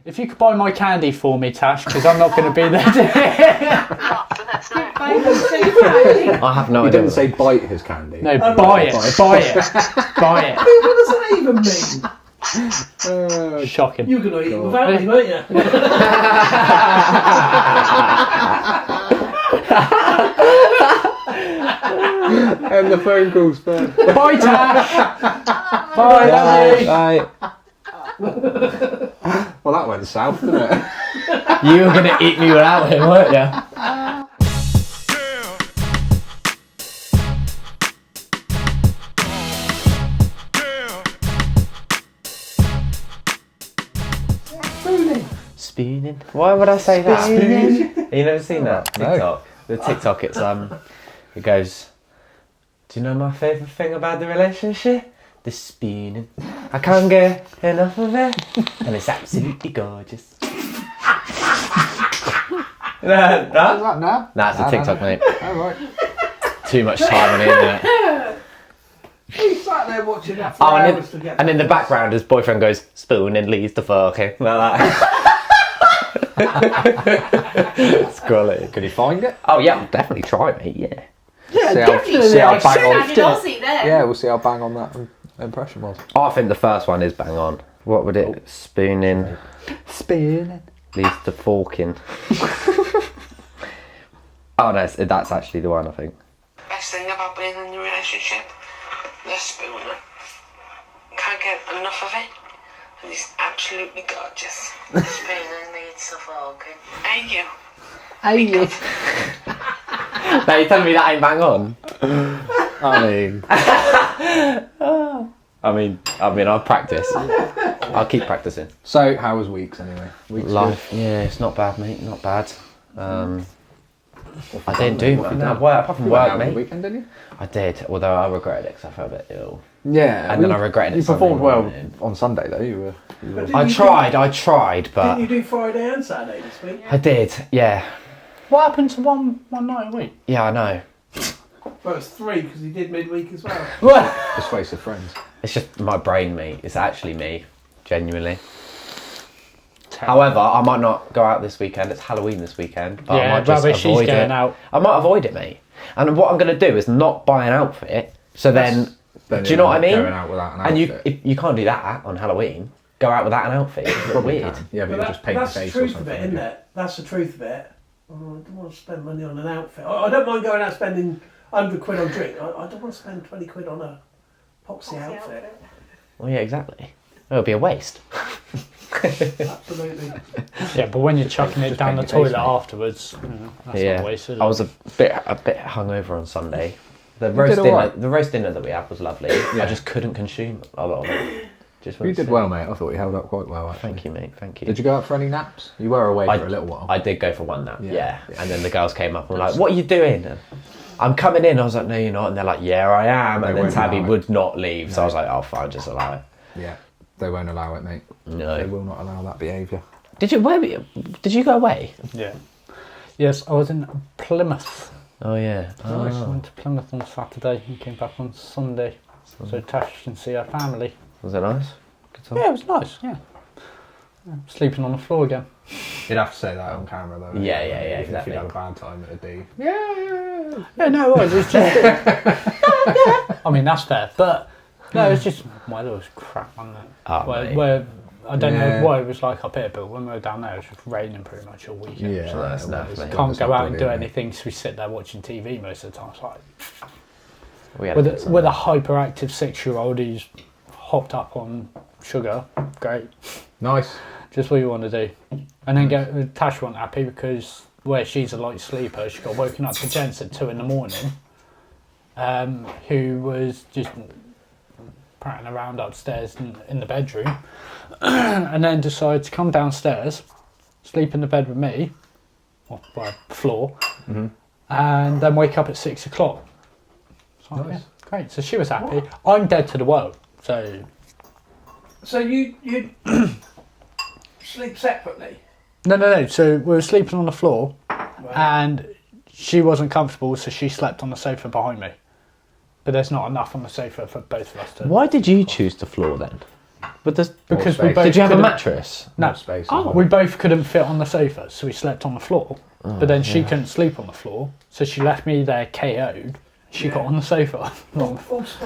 If you could buy my candy for me, Tash, because I'm not going to be there. I have no idea. He didn't say bite his candy. No, buy it. Buy it. Buy it. What does that even mean? Shocking. You're going to eat it without me, weren't you? And the phone calls first. Bye, Tash. Bye, love you. Bye. Well, that went south, didn't it? You were going to eat me without him, weren't you? Spooning. Why would I say that? Spooning. Have you never seen that TikTok? No. The TikTok, it goes, do you know my favourite thing about the relationship? The spooning. I can't get enough of it, and it's absolutely gorgeous. No? Is that now? Nah, it's a TikTok, mate. Oh, right. Too much time on the internet. He sat there watching that for Oh, hours to get and in the background, his boyfriend goes, spoon and leaves the fucking. Like that. It's quality. Could he find it? Oh, yeah, definitely try, mate, yeah. Yeah, See how- definitely. see how I bang said on- I did Aussie there. Yeah, we'll see how bang on that impression was. Oh, I think the first one is bang on. What would it? Spooning, Spooning. leaves the forking. Oh, no, that's actually the one, I think. Best thing about being in a relationship, the spooner. Can't get enough of it, and he's absolutely gorgeous. The spooner needs the forking. Hey you. Hey, you. Now you're telling me that ain't bang on? I mean, I'll practice. I'll keep practicing. So, how was weeks anyway? Weeks Life, yeah, it's not bad, mate. Not bad. I didn't do What have you no done? work apart from You went work, out on the mate. weekend, didn't you? I did, although I regretted it because I felt a bit ill. Yeah. And then I regretted it You Sunday performed well morning. on Sunday, though. You were I tried, but Didn't you do Friday and Saturday this week? I did, yeah. What happened to one night a week? Yeah, I know. Well, it's 3 because he did midweek as well. persuasive friends. It's just my brain, mate. It's actually me, genuinely. However, I might not go out this weekend. It's Halloween this weekend, but I Yeah, might just rubbish. She's avoid going it. out. I might avoid it, mate. And what I'm going to do is not buy an outfit. So then, Then do you know what I mean? Going out without an And outfit. you can't do that on Halloween. Go out without an outfit. It's weird. Yeah, but you'll just paint that's your the face or truth of something. it, isn't it? That's the truth of it. Oh, I don't want to spend money on an outfit. I don't mind going out spending 100 quid on drink. I don't want to spend 20 quid on a poxy outfit. Well, yeah, exactly. It'll be a waste. Absolutely. Yeah, but when you're chucking it Just down the paint your face, toilet mate. afterwards, that's Yeah, not a waste, is it? I was a bit hungover on Sunday. The did roast all dinner, right. the roast dinner that we had was lovely. I just couldn't consume a lot of it. Just You went did to- well, mate. I thought you held up quite well, actually. Thank you, mate. Thank you. Did you go out for any naps? You were away for a little while. I did go for one nap, Yeah, yeah. yeah. And then the girls came up and were like, "What are you doing?" And I'm coming in. I was like, "No, you're not." And they're like, "Yeah, I am." They And then won't Tabby allow it. would not leave, so I was like, "Oh, fine, just allow it." Yeah, they won't allow it, mate. They No. will not allow that behaviour. Did you? Where? Did you go away? Yeah. Yes, I was in Plymouth. Oh yeah. I went to Plymouth on Saturday and came back on Sunday. So Tash can see her family. Was it nice? Good time. Yeah, it was nice, yeah. Sleeping on the floor again. You'd have to say that on camera, though. Yeah, wouldn't yeah, you? yeah, If exactly. you had a bad time, it'd be... Yeah, no, it was. It's just... I mean, that's fair. But, no, it's just... Weather was crap, wasn't it? Oh, mate. where I don't Yeah. know what it was like up here, but when we were down there, it was just raining pretty much all weekend. Yeah, so that's well, enough, it's mate. not- can't it's go not out and do brilliant, mate. anything, so we sit there watching TV most of the time. It's like, We had with a good a Sunday. hyperactive 6-year-old who's hopped up on sugar, great. Nice. Just what you want to do. And then Tash wasn't happy because where she's a light sleeper, she got woken up to Jens at 2 a.m, who was just prattling around upstairs in the bedroom, and then decided to come downstairs, sleep in the bed with me, or by the floor, and then wake up at 6 o'clock. So, Nice. yeah, great. So she was happy. I'm dead to the world. So So you sleep separately? no. So we were sleeping on the floor, and she wasn't comfortable, so she slept on the sofa behind me. But there's not enough on the sofa for both of us to. Why did you choose the floor then? But there's, because we space. both did you have a couldn't- mattress? No. More space as Oh, well. we both couldn't fit on the sofa, so we slept on the floor. But then she couldn't sleep on the floor, so she left me there KO'd. She got on the sofa.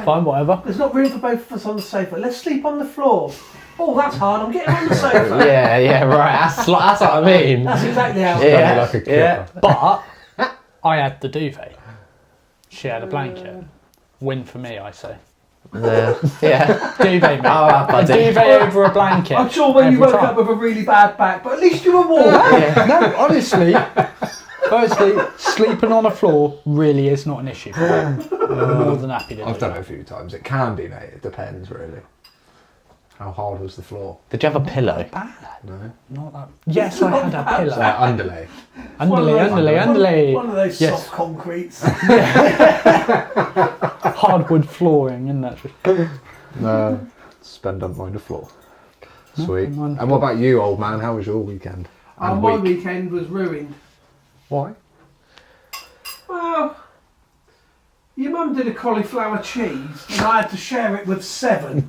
Fine, whatever. There's not room for both of us on the sofa. Let's sleep on the floor. Oh, that's hard. I'm getting on the sofa. Yeah, right. That's what I mean. That's exactly how. Yeah. Like a kipper. Yeah. But I had the duvet. She had a blanket. Win for me, I say. Yeah. Duvet, mate. All right, A buddy. duvet over a blanket. I'm sure when you every woke time. up with a really bad back, but at least you were warm. No, honestly. Firstly, sleeping on the floor really is not an issue. I'm more than happy to do I've done it that. a few times. It can be, mate. It depends, really. How hard was the floor? Did you have a pillow? No. Not that. Yes, I had a pillow. Underlay. Underlay. One of those Yes. soft concretes. Hardwood flooring, isn't that? No. Spend don't mind the floor. Sweet. don't mind the And what about you, old man? How was your weekend? And My week? weekend was ruined. Why? Well, your mum did a cauliflower cheese, and I had to share it with 7.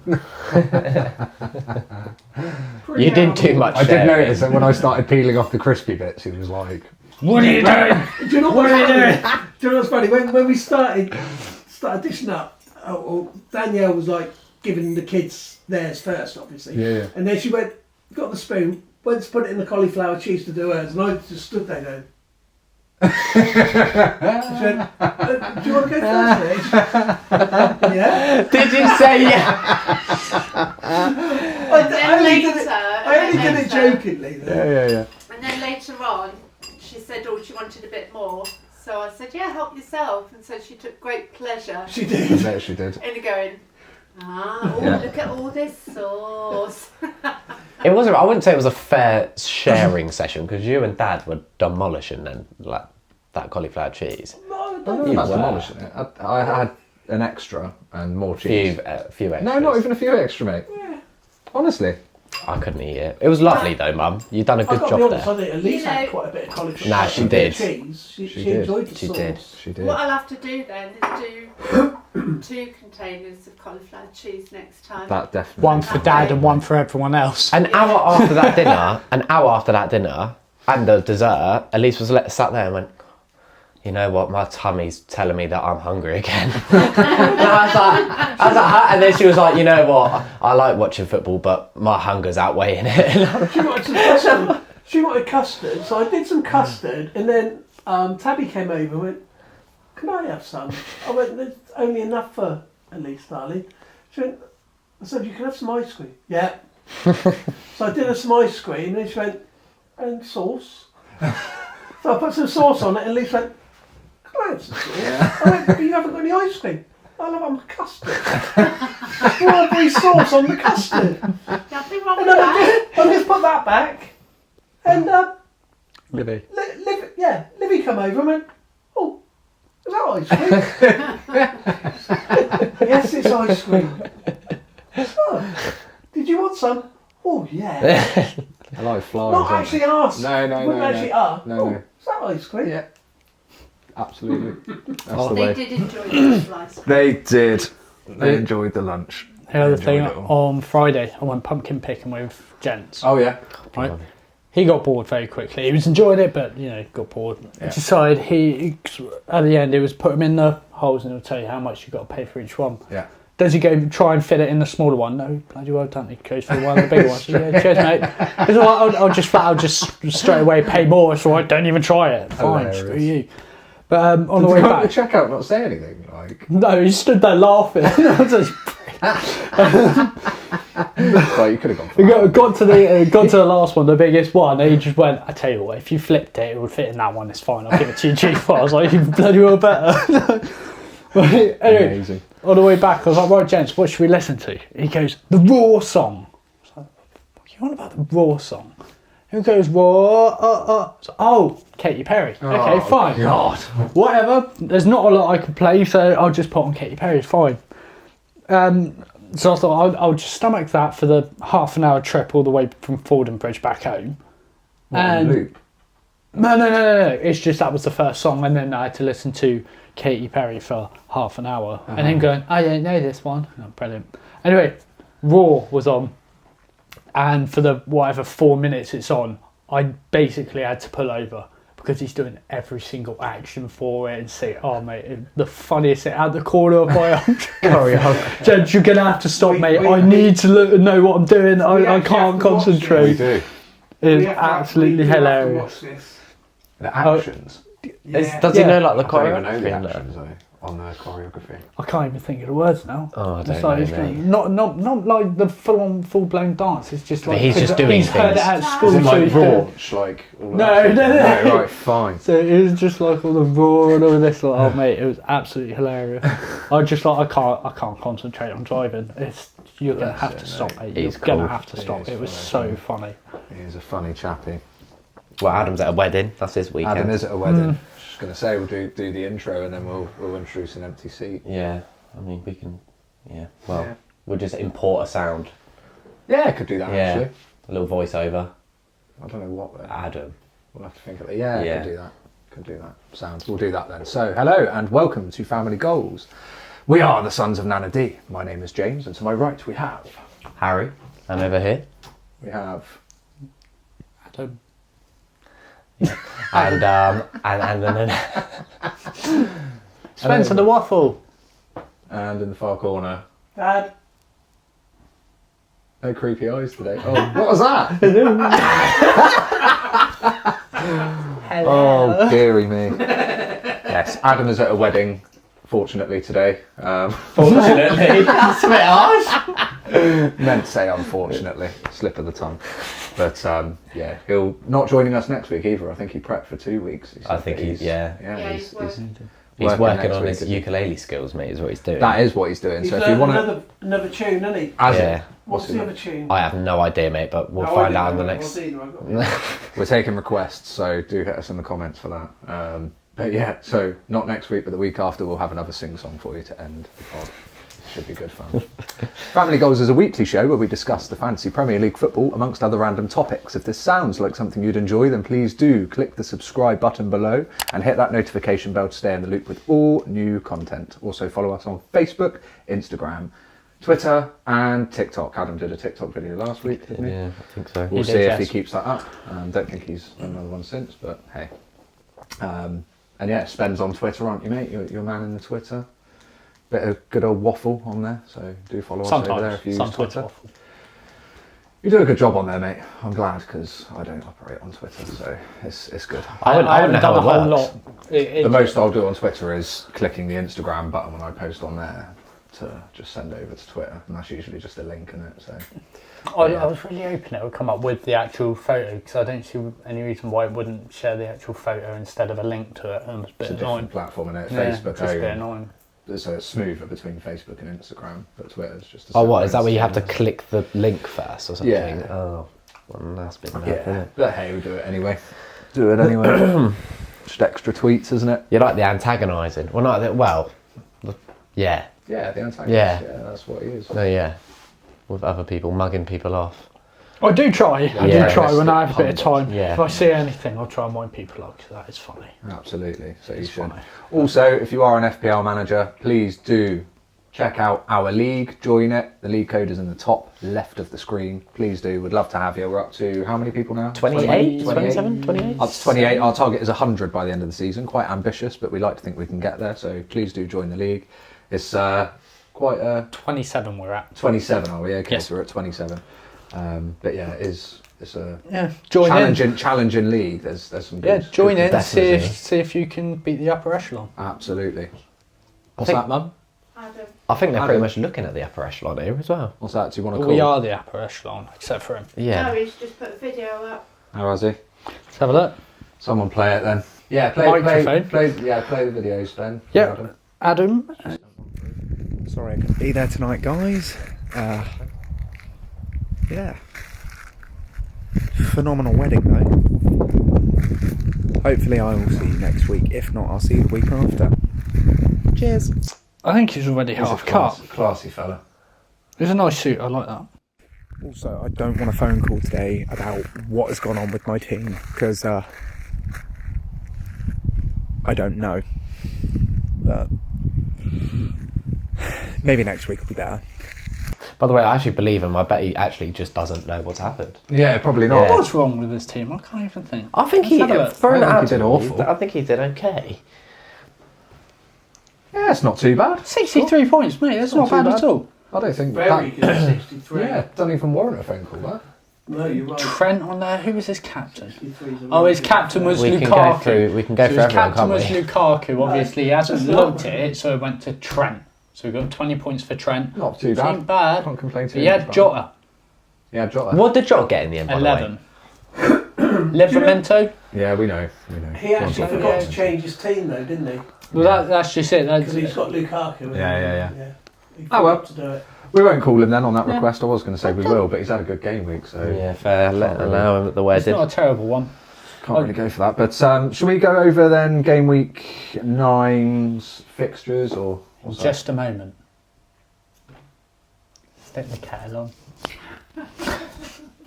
You didn't do much. I did there. notice that when I started peeling off the crispy bits, he was like, What are you doing? Do you know What are you doing? Do you know what's funny? When we started dishing up, Danielle was like giving the kids theirs first, obviously. Yeah. And then she got the spoon, went to put it in the cauliflower cheese to do hers, and I just stood there going. She went, do you want to go first, Rich? Yeah. Did you say yeah? I only did it jokingly. Though. Yeah. And then later on, she said, oh, she wanted a bit more. So I said, yeah, help yourself. And so she took great pleasure She I did. bet she did. in going, look at all this sauce. It wasn't. I wouldn't say it was a fair sharing session because you and Dad were demolishing then, like that cauliflower cheese. I don't know about were. demolishing it. I had an extra and more cheese. Few extras. No, not even a few extra, mate. Yeah. Honestly. I couldn't eat it. It was lovely though, Mum. You've done a I've good got to be job honest, there. I think at least You had know- quite a bit of cauliflower. Nah, she and a bit of did. Cheese. She She did. enjoyed the She sauce. did. She did. What I'll have to do then is do 2 containers of cauliflower cheese next time. That definitely. One for Dad and one for everyone else. An hour after that dinner, and the dessert, Elise was sat there and went, you know what, my tummy's telling me that I'm hungry again. And I was like, huh? And then she was like, you know what, I like watching football, but my hunger's outweighing it. She wanted some custard. She wanted custard, so I did some custard, and then Tabby came over and went, "Can I have some?" I went, "There's only enough for Elise, darling." She went, I said, "You can have some ice cream." Yeah. So I did her some ice cream, and she went, "And sauce." So I put some sauce on it, and Elise went, "Can I have some sauce?" I went, "But you haven't got any ice cream." "I'll have my custard." Strawberry sauce on the custard. Nothing wrong And with then that. I just put that back, and Really? Livy come over and went, "Oh, is that ice cream?" "Yes, it's ice cream." "Oh, did you want some?" "Oh, yeah." I like flies. Not actually asked. No. Wouldn't actually ask. No, "Oh, no. is that ice cream?" Yeah. Absolutely. That's the They way. did enjoy the slice. They did. They enjoyed the lunch. The other Enjoyed thing, it all. on Friday, I went pumpkin picking with gents. Oh yeah. Right? He got bored very quickly. He was enjoying it, but got bored. Yeah. Decided at the end, it was put them in the holes and it'll tell you how much you got to pay for each one. Yeah. Does he go try and fit it in the smaller one? No, bloody well done. He goes for one of the bigger ones. Yeah, cheers, mate. It's all right. I'll just straight away pay more. It's all right. Don't even try it. Fine, Hilarious. screw you. But on the Did way you go at back, the checkout not say anything? Like, no, he stood there laughing. I was just- well, you could have gone for We that. got to the last one, the biggest one. And he just went, "I tell you what, if you flipped it, it would fit in that one. It's fine. I'll give it to you cheaper." I was like, "You bloody well better." But anyway, Amazing. on the way back, I was like, "Right, gents, what should we listen to?" He goes, "The Raw song." I was like, "What are you on about the Raw song?" Who goes, "What?" So, "Oh, Katy Perry." Okay, fine. God. Whatever. There's not a lot I can play, so I'll just put on Katy Perry. It's fine. So I thought I'll just stomach that for the half an hour trip all the way from Fordham Bridge back home. What, in And loop? no. It's just that was the first song, and then I had to listen to Katy Perry for half an hour, and him going, "I don't know this one." Oh, brilliant. Anyway, Raw was on, and for the whatever 4 minutes it's on, I basically had to pull over because he's doing every single action for it and say, "Oh mate, the funniest thing out the corner of my eye." Carry on. Jed, you're gonna have to stop, mate. I need to know what I'm doing. I can't We concentrate. do. It's absolutely hilarious. The actions. Does he know like the I don't even know the choreography and that? actions though, on the choreography. I can't even think of the words now. Oh, I It's don't like, know, it's mate. not like the full blown dance. It's just like he's just doing he's heard it things. at school. Is it so like he's doing- raunch, like all No, that no, stuff? no. Right, fine. So it was just like all the roar and all this. Like, oh mate, it was absolutely hilarious. I just like I can't concentrate on driving. You're gonna have to stop, mate. You're He's gonna cool. have to He stop. is It was funny. so funny. He's a funny chappy. Well, Adam's at a wedding. That's his weekend. Adam is at a wedding. Just gonna say we'll do the intro and then we'll introduce an empty seat. Yeah, I mean we can. Yeah. Well, Yeah. we'll just import a sound. Yeah, I could do that Yeah. actually. A little voiceover. I don't know what though. Adam. We'll have to think of it. Yeah, Yeah. could do that. Could do that. Sounds. We'll do that then. So, hello and welcome to Family Goals. We are the sons of Nana D. My name is James, and to my right we have Harry. And over here. we have Adam. And then Spencer the waffle. and in the far corner. Dad. No creepy eyes today. Oh, what was that? Oh, dearie me. Yes, Adam is at a wedding, fortunately, today. fortunately, it's a bit harsh. Meant to say unfortunately, slip of the tongue. But yeah, he'll not joining us next week either. I think he prepped for 2 weeks. He said I think that he's he's He's working next on week, his isn't he? ukulele skills, mate. Is what he's doing. That is what he's doing. He's So if you learned want to, another tune, hasn't he? Yeah. What's the other tune? I have no idea, mate, but we'll No, I find didn't out in the know next. what it was either, I got it. we're taking requests, so do hit us in the comments for that. But yeah, so not next week, but the week after, we'll have another sing song for you to end the pod. Should be good fun. Family Goals is a weekly show where we discuss the fantasy Premier League football amongst other random topics. If this sounds like something you'd enjoy, then please do click the subscribe button below and hit that notification bell to stay in the loop with all new content. Also follow us on Facebook, Instagram, Twitter and TikTok. Adam did a TikTok video last week, didn't he? Yeah, I think so. We'll He see did, if he yes. keeps that up. Don't think he's done another one since, but hey. And yeah, Spen's on Twitter, aren't you, mate? You're a man in the Twitter. Bit of good old waffle on there, so do follow us over there if you use Sometimes Twitter. waffle. You do a good job on there, mate. I'm glad because I don't operate on Twitter, so it's good. I wouldn't haven't know done how a it whole works. lot. The most I'll do on Twitter is clicking the Instagram button when I post on there to just send over to Twitter, and that's usually just a link in it. So I was really hoping it would come up with the actual photo because I don't see any reason why it wouldn't share the actual photo instead of a link to it. And it was a it's bit a annoying. different platform in it. Yeah, Facebook just a bit own. annoying. So it's smoother between Facebook and Instagram, but Twitter's just. Oh, what is that? Where you have to click the link first or something? Yeah. Oh, well, that's been bad, isn't Yeah, it? but hey, we do it anyway. Do it anyway. Just extra tweets, isn't it? You like the antagonising? Well, not that. Well, yeah. Yeah, the antagonist. Yeah. Yeah, that's what he is. No, yeah. With other people mugging people off. I do try. I Yeah. do try when I have a bit of time. Yeah. If I see anything, I'll try and wind people up because that is funny. Absolutely. So you It's should. funny. Also, if you are an FPL manager, please do check out our league. Join it. The league code is in the top left of the screen. Please do. We'd love to have you. We're up to how many people now? 28? 28? 27? 28? Up to 28. Our target is 100 by the end of the season. Quite ambitious, but we like to think we can get there. So please do join the league. It's quite a 27 we're at. 27. Are we? Okay, Yes. so we're at 27. But yeah, it's a Yeah, join in. challenging league. There's some Yeah, good, join good in. competitors See if you can beat the upper echelon. Absolutely. What's think- that, Mum? Adam. I think they're Adam. pretty much looking at the upper echelon here as well. What's that? Do you want to Well, call? we are the upper echelon, except for him. Yeah. No, he's just put a video up. How is he? Let's have a look. Someone play it then. Yeah, play Microphone. play the videos, Ben. Yeah. Adam. Sorry I couldn't be there tonight, guys. Yeah. Phenomenal wedding, though. Hopefully I will see you next week. If not, I'll see you the week after. Cheers. I think he's already He's a half cut. classy fella. It's a nice suit. I like that. Also, I don't want a phone call today about what has gone on with my team, because I don't know. But maybe next week will be better. By the way, I actually believe him. I bet he actually just doesn't know what's happened. Yeah, probably not. Yeah. What's wrong with his team? I can't even think. I think Let's have a look. for an I think he did adult, awful. I think he did okay. Yeah, it's not too bad. 63 points, mate. That's not too bad bad. at all. I don't think Very good, 63. Yeah, don't even warrant a phone call, that. No, you're right. Trent on there. Who was his captain? 63 is a Oh, really his good captain was We Lukaku. can go through. We can go So through his everyone, captain can't was we? Lukaku. Obviously, he hasn't That's looked not- at it, so it went to Trent. So we got 20 points for Trent. Not too Which bad. ain't bad. Can't complain too He much had about Jota, it. Yeah, Jota. What did Jota get in the end? By the way? 11. Livramento. Yeah, we know. He actually Yeah. forgot to change his team though, didn't he? Well, that's just it. Because he's got Lukaku. Yeah. He Oh, well. forgot to do it. We won't call him then on that request. I was going to say we will, but he's had a good game week, so Yeah, fair. Allow him at the It's wedding. not a terrible one. can't really go for that. But should we go over then game week 9's fixtures or what's that? Just a moment. Stick the kettle on.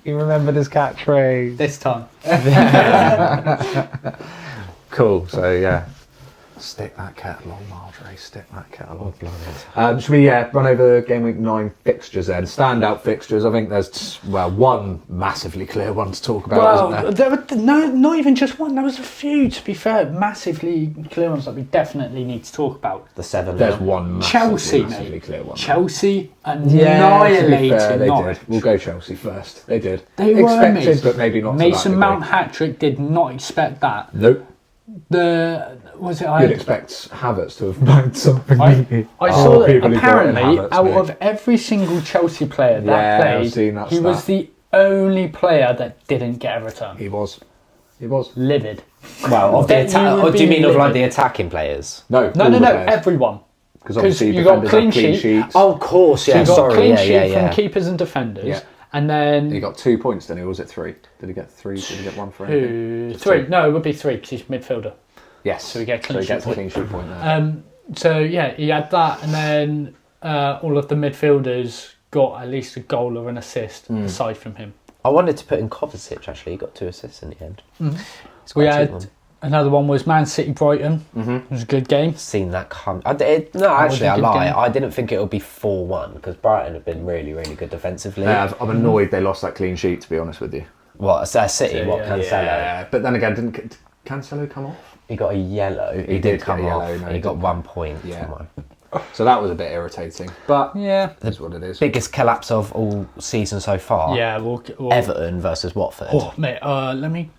You remembered his catchphrase. This time. Cool. So yeah, stick that kettle on, Marjorie. Stick that kettle on. Should we run over game week 9 fixtures then? Standout fixtures. I think there's one massively clear one to talk about, isn't there? There were not even just one. There was a few, to be fair, massively clear ones that we definitely need to talk about. The 7. There's one Chelsea, massively mate. clear one. Chelsea Yeah, to be annihilated fair, they Norwich. did. We'll go Chelsea first. They did. They were expected, amazing. but maybe not. Mason to that Mount degree. hat-trick did not expect that. Nope. You'd expect Havertz to have bagged something. I saw that people who brought in apparently Havertz, out mate. of every single Chelsea player that Yeah, I've played, seen that he was stat. the only player that didn't get a return. He was. Livid. Well, of the Bet you attack, would or do you be mean of like livid. the attacking players? No, No, everyone. Because obviously you got defenders clean have clean sheet. sheets. Oh, of course. So Yeah, you got sorry. clean Yeah, sheet yeah, from yeah. keepers and defenders, Yeah. and then He got 2 points, then, or was it 3? Did he get 3? Did he get 1 for anything? Just 3. two. No, it would be 3 because he's midfielder. Yes. So he gets clean he gets sheet a clean sheet point there. So yeah, he had that, and then all of the midfielders got at least a goal or an assist aside from him. I wanted to put in Kovacic. Actually, he got 2 assists in the end. It's We quite a cheap had one. another one was Man City Brighton. It was a good game. Seen that come. No, was actually, a I good lie. game. I didn't think it would be 4-1 because Brighton have been really, really good defensively. I'm annoyed they lost that clean sheet, to be honest with you. What? City? What? Yeah. Cancelo? Yeah, but then again, did Cancelo come off? He got a yellow. He did did get come a yellow, off. no, he he got did. 1 point. Yeah. From So that was a bit irritating. But Yeah, that's what it is. biggest collapse of all season so far. yeah. We'll Everton versus Watford. Oh mate, let me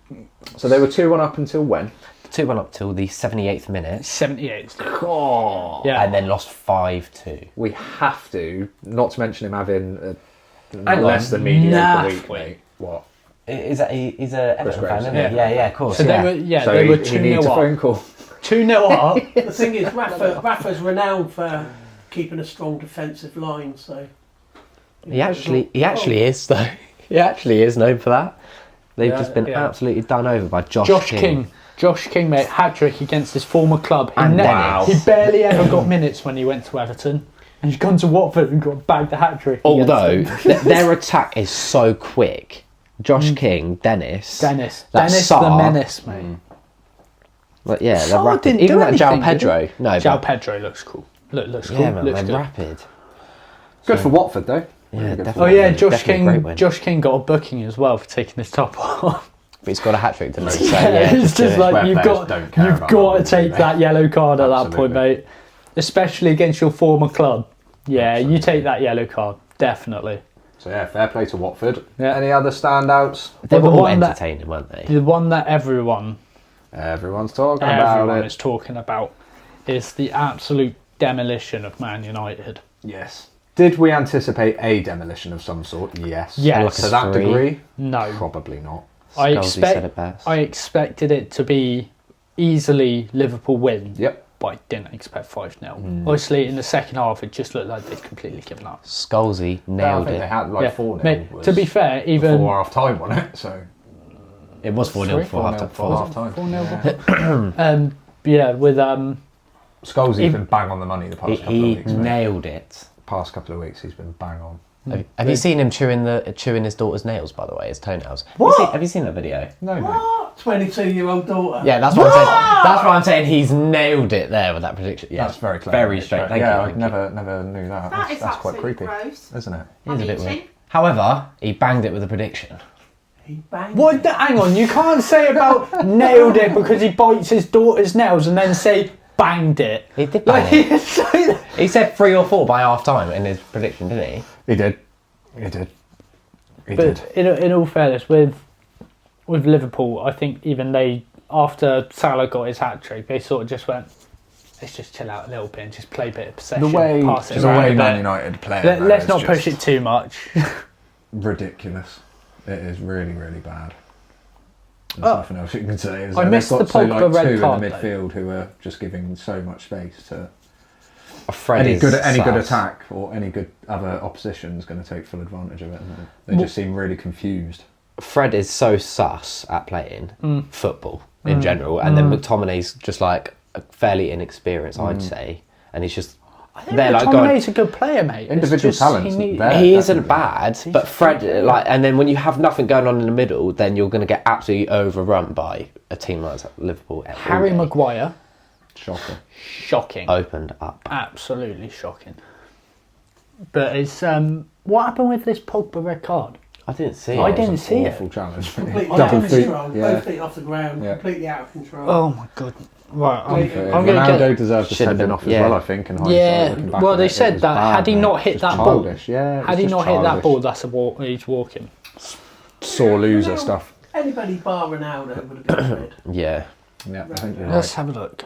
So they were 2-1 up until when? 2-1 up till the 78th minute, 78. Oh. Yeah, and then lost 5-2. We have to, not to mention him having Hang less on. than mediocre Nah. week, mate. What? He's a Everton fan, Graves, isn't yeah. he? Yeah, of course. So yeah. they were he 2-0 needs a up. phone call. 2-0 up. The thing is, Rafa's renowned for keeping a strong defensive line, so... He actually is though. He actually is known for that. They've Yeah, just been yeah. absolutely done over by Josh King, mate, hat-trick against his former club. And Dennis. He barely ever got minutes when he went to Everton. And he's gone to Watford and got bagged the hat-trick. Although against them. their attack is so quick. Josh King, Dennis, Dennis that the Sarr, menace, mate. But yeah, they're Sarr rapid. didn't Even do that João anything, did Pedro. No, João but, Pedro looks cool. Looks cool. yeah, man, looks they're good. rapid. Good for Watford, though. Yeah, Good for definitely. Oh yeah, Watford. Definitely a great win. Josh King got a booking as well for taking his top off. But he's got a hat trick to make. So Yeah, yeah, it's do just it. like Where you've players got don't care about to that, take mate. that yellow card at that point, Absolutely. mate. Especially against your former club. Yeah, you take that yellow card, definitely. So yeah, fair play to Watford. Yeah. Any other standouts? They Well, were the all one that- entertaining, weren't they? The one that everyone Everyone's talking about it. is talking about is the absolute demolition of Man United. Yes. Did we anticipate a demolition of some sort? Yes. Yes. To that 3. degree? No, Probably not. I Scalzi said it best. I expected it to be easily Liverpool win, Yep. but I didn't expect 5-0. Obviously, in the second half, it just looked like they'd completely given up. Scalzi I nailed think they it. had like 4-0. Mate, was to be fair, even before half time, wasn't it? So It was 4-0 before 4-0 half for time. half time. 4-0. Yeah, with Scalzi's He- been bang on the money the past couple of He weeks. mate. nailed it. Past couple of weeks, he's been bang on. Have you seen him chewing his daughter's nails? By the way, his toenails. What? Have you seen that video? No, mate. What? 22-year-old daughter. Yeah, that's what I'm saying. That's what I'm saying. He's nailed it there with that prediction. Yeah, That's very clever. Very straight. Thank you. I thank you. never knew that. That is That's quite absolutely creepy, gross. isn't it? It is a bit I'm weird. eating. However, he banged it with a prediction. He banged What? it. Hang on, you can't say about nailed it because he bites his daughter's nails and then say banged it. He did bang Like, it. He said 3 or 4 by half time in his prediction, didn't he? He did. He did. But in all fairness, with Liverpool, I think even they, after Salah got his hat trick, they sort of just went, let's just chill out a little bit and just play a bit of possession, pass it the around way a Man bit. United play. Let's not push it too much. Ridiculous. It is really, really bad. There's Oh. nothing else you can say. Is I there? missed They've got, the say, Pogba like, red two card, in though. the midfield who are just giving so much space to Fred any is good sus. attack or any good other opposition is going to take full advantage of it. And they just seem really confused. Fred is so sus at playing football in general, and then McTominay's just like fairly inexperienced, I'd say, and he's just they're like going. McTominay's a good player, mate. It's Individual just talents he need- there. He isn't definitely. bad, but Fred, like, and then when you have nothing going on in the middle, then you're going to get absolutely overrun by a team like Liverpool. all Harry day. Maguire, Shocking. shocking, Opened up. absolutely shocking. But it's what happened with this Pogba red card? I didn't see I it. didn't It was see an it. awful challenge. Completely Double out of feet. control. Yeah. Both feet off the ground. Yeah. Completely out of control. Oh my god! Right, I'm Ronaldo going to get. deserved a Should've sending been- off as yeah. well, I think. In hindsight, Yeah, looking back well, at they it, said it was that bad, had he mate. not hit Just that childish. ball, Yeah, it had was he just not hit that childish. ball, that's a walk. He's walking. Sore loser stuff. Anybody bar Ronaldo would have been red. Yeah. Yeah, I think you're Let's right. have a look.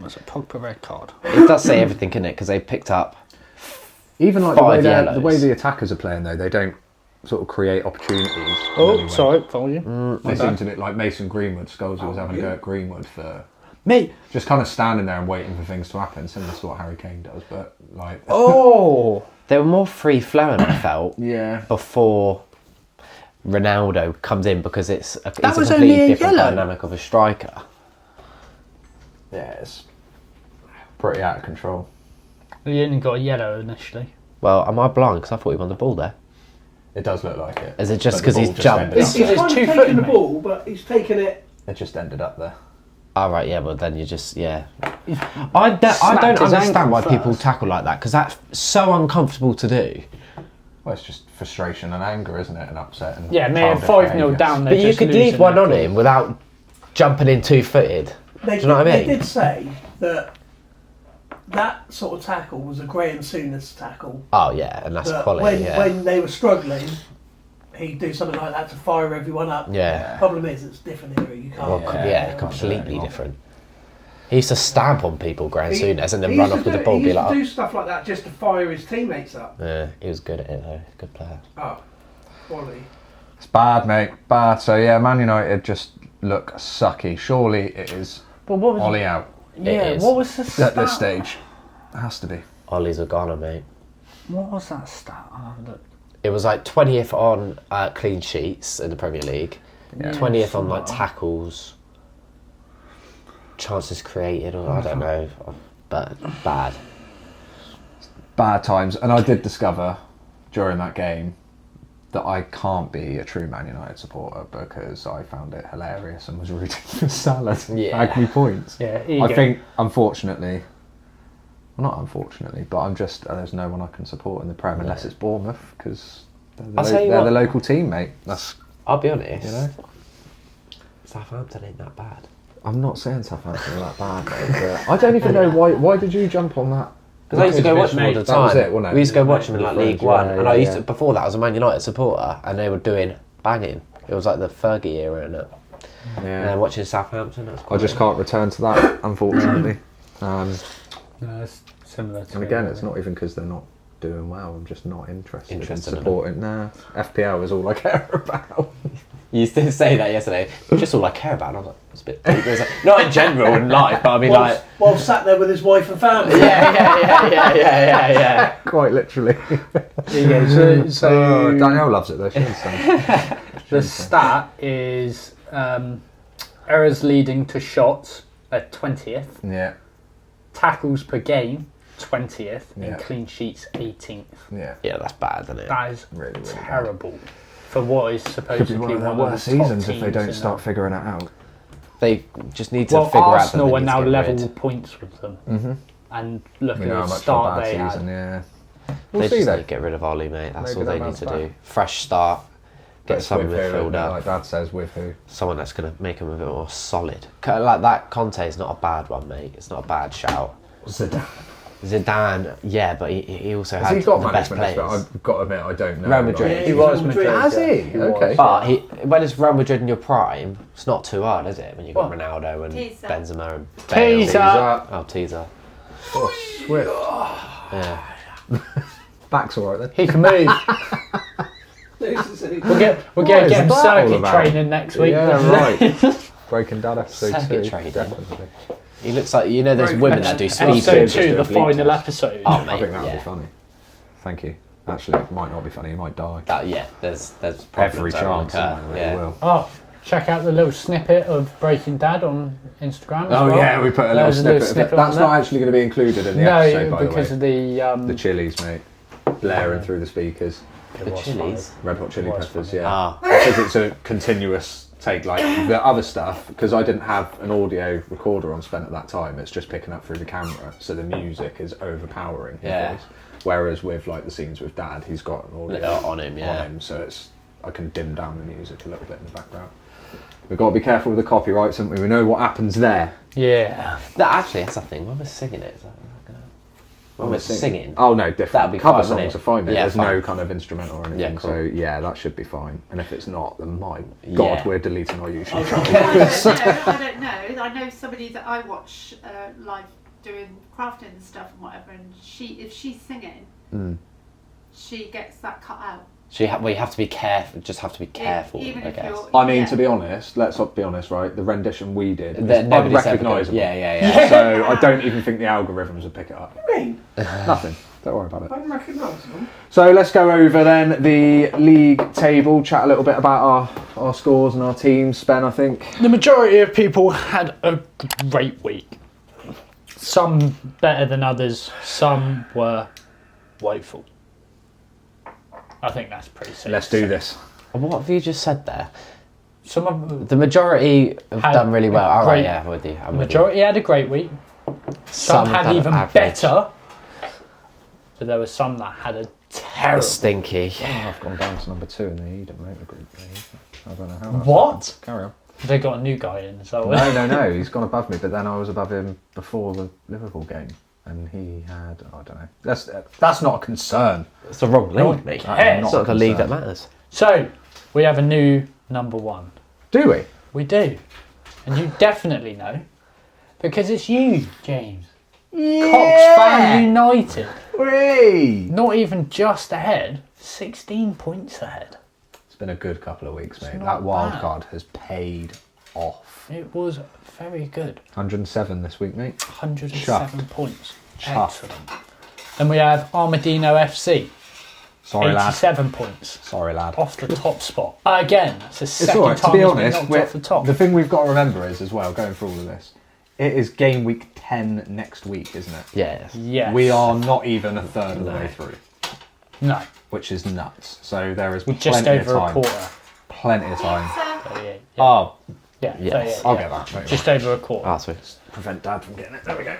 What's a Pogba red card? It does say everything, innit? Because they picked up. Even like 5 the yellows. way the attackers are playing, though, they don't sort of create opportunities. Oh, anyway. sorry, volume. They seem to be like Mason Greenwood. Scholes was having a go at Greenwood for Mate, just kind of standing there and waiting for things to happen, similar to what Harry Kane does. But like, oh, They were more free flowing, I felt, yeah, before Ronaldo comes in because it's a That was completely only a different yellow. dynamic of a striker. yeah, it's pretty out of control. he only got a yellow initially. Well, am I blind? Because I thought he won the ball there. It does look like it. Is it just But the 'cause he's ball just jumped? ended It's- up He's there. kind of 2 taken foot, the mate. ball, but he's taken it. It just ended up there. Oh, right, yeah, well, then you just, yeah. I Smacked don't his understand ankle why people first. tackle like that, because that's so uncomfortable to do. Well, it's just frustration and anger, isn't it? And upset. And Yeah, mate, childish 5-0 behaviour. down. But you could leave one on him without jumping in 2-footed. They, Do you know what I They mean? did say that that sort of tackle was a Graham Souness tackle. Oh, yeah, and that's That quality, yeah. when they were struggling, he'd do something like that to fire everyone up. Yeah. Problem is, it's different era. You can't. Well, Yeah, yeah, can't completely do it. different. He used to stamp on people, Graham He- Souness, and then he run used off to with the do- ball, He be used like, to oh. do stuff like that just to fire his teammates up. Yeah, he was good at it, though. Good player. Oh, quality. It's bad, mate. Bad. So yeah, Man United just look sucky. Surely it is But what was Ollie out yeah? is. What was the stat? at this stage. It has to be. Ollie's a goner, mate. What was that stat? I'll have a look. It was like 20th on clean sheets in the Premier League, 20th on like tackles, chances created, or I don't know, but bad. Bad times. And I did discover during that game that I can't be a true Man United supporter because I found it hilarious and was rooting for Salah to Yeah. bag me points. Yeah, here you I go. think, unfortunately, well, not unfortunately, but I'm just, there's no one I can support in the Prem unless it's Bournemouth because I'll tell you they're what. the local team, mate. That's, I'll be honest, you know. Southampton ain't that bad. I'm not saying Southampton are that bad, mate, but I don't even know why did you jump on that? Because I used to go watch them all the That was time. it, wasn't it? We used to go watch them in like League One, Yeah, and I used yeah. to, before that I was a Man United supporter, and they were doing banging. It was like the Fergie era, and Yeah. watching Southampton. That's I just can't return to that, unfortunately. No, it's similar to And again, it's not even because they're not doing well. I'm just not interested in Interested in supporting. Nah, FPL is all I care about. You used to say that yesterday. Just all I care about. And I was like, it's a bit deep. It was like, not in general in life, but I mean like. While sat there with his wife and family. Yeah. Quite literally. So Danielle loves it though. She understands. the stat is errors leading to shots at 20th, Yeah. tackles per game 20th, Yeah. and clean sheets 18th. Yeah. Yeah, that's bad, isn't it? That is Really, really bad. terrible for what is Could supposedly be one of their one of worst the top seasons if they teams don't in start the- figuring it out. They just need to Well, figure Arsenal out are that now they need to level get rid. points with them, Mm-hmm. and look We at know how the much of a start bad they season, had. yeah. We'll They see just though. need to get rid of Ollie, mate. That's Maybe all they they'll need to bounce do. Fresh start. Get But some with who, midfielder. like Dad says, with who? Someone that's going to make them a bit more solid. Like that Conte is not a bad one, mate. It's not a bad shout. Zidane, yeah, but he also Has had he got the best management? players. I've got to admit, I don't know. Real Madrid. Like- He was Madrid. Has he? Yeah. Okay. was. But when it's Real Madrid in your prime, it's not too hard, is it? When you've got What? Ronaldo and Teaser. Benzema and Bale. Teaser. Oh, teaser. Oh, Swift. Yeah. Back's alright then. He can move. We'll get What get is him that all circuit about? training next week. Yeah, right. Breaking Dad episode Circuit 2. training. Definitely. He looks like, you know, there's Right. women that do speed Episode bridges 2, the with lead final test. episode. Oh, I mate, think that would yeah. be funny. Thank you. Actually, it might not be funny. He might die. Yeah, there's Every problems that will chance. occur. It Yeah. will. Oh, check out the little snippet of Breaking Dad on Instagram. As Oh well. yeah, we put a little There's snippet of it. That's on not that. actually going to be included in the No, episode, by because the of way. the The chilies, mate. Blaring through the speakers. The chilies. Red hot chili Was peppers, funny. yeah. Ah. Because it's a continuous take, like the other stuff, because I didn't have an audio recorder on Spent at that time, it's just picking up through the camera, so the music is overpowering his Yeah. voice. Whereas with like the scenes with Dad, he's got an audio On him, yeah. so I can dim down the music a little bit in the background. We've got to be careful with the copyrights, haven't we? We know what happens there. Yeah. Actually, that's the thing. When we're singing it, when we're singing, Oh no, different. That'd be Cover fine, wouldn't songs it? are fine. Mate. Yeah, There's no fine. kind of instrumental or anything. Yeah, cool. So yeah, that should be fine. And if it's not, then my God, Yeah. we're deleting our YouTube I channel. don't know. I know somebody that I watch live doing crafting and stuff and whatever, and if she's singing, she gets that cut out. we have to be careful. Just have to be careful, even I if guess. you're- I mean, Yeah. to be honest, let's be honest, right? The rendition we did is Nobody's ever done- unrecognisable. Yeah. So I don't even think the algorithms would pick it up. What do you mean? Nothing. Don't worry about it. I don't recognise them. So let's go over then the league table, chat a little bit about our scores and our teams. Ben, I think. The majority of people had a great week. Some better than others, some were woeful. I think that's pretty safe. Let's do this. What have you just said there? Some of them, The majority have Had done really well. a All right, great- yeah, I'm with you. the majority had a great week. Some have had done even average. better. But there were some that had a terrible. Stinky. I've gone down to number 2 in the Eden Motor Group. I don't know how. that's What? happened. Carry on. They got a new guy in, so No. He's gone above me, but then I was above him before the Liverpool game, and he had. I don't know. That's not a concern. It's the wrong No league, one mate. cares. It's not the league that matters. So we have a new number one. Do we? We do, and you definitely know because it's you, James. Coxfam United. Whee! Not even just ahead, 16 points ahead. It's been a good couple of weeks, mate. not That wild bad. card has paid off. It was very good. 107 this week, mate. 107 points. Chuffed. Excellent. Then we have Armadillo FC, Sorry, lad. 87 points. Sorry, lad. Off the top spot. Again, it's the It's second alright. To time be he's been honest, knocked off the top. the thing we've got to remember is as well, going through all of this, it is game week 10 next week, isn't it? Yes. Yes. We are not even a third of the way through, No, which is nuts. So there is we're plenty just over of a time. quarter. Plenty of time. 38. Yeah, Oh, yeah, yes. 38, I'll yeah. get that. Don't Just worry. over a quarter. Ah, sweet. Prevent Dad from getting it. There we go.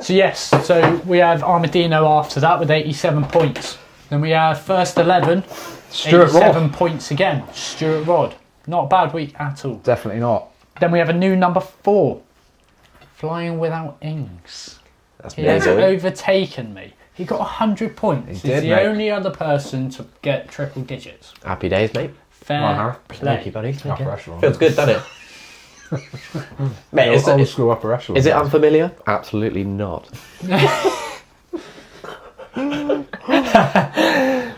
So yes, so we have Armadillo after that with 87 points. Then we have first 11, Stuart 87 Rod. points again. Stuart Rod. Not a bad week at all. Definitely not. Then we have a new number 4, Flying Without Ings. That's He me, has boy. overtaken me. He got 100 points. He's did, the mate. only other person to get triple digits. Happy days, mate. Fair Harry. Thank you, play. buddy. Thank Upper you. echelon. Feels good, doesn't it? Mate, Old school upper echelon. is it unfamiliar? Absolutely not.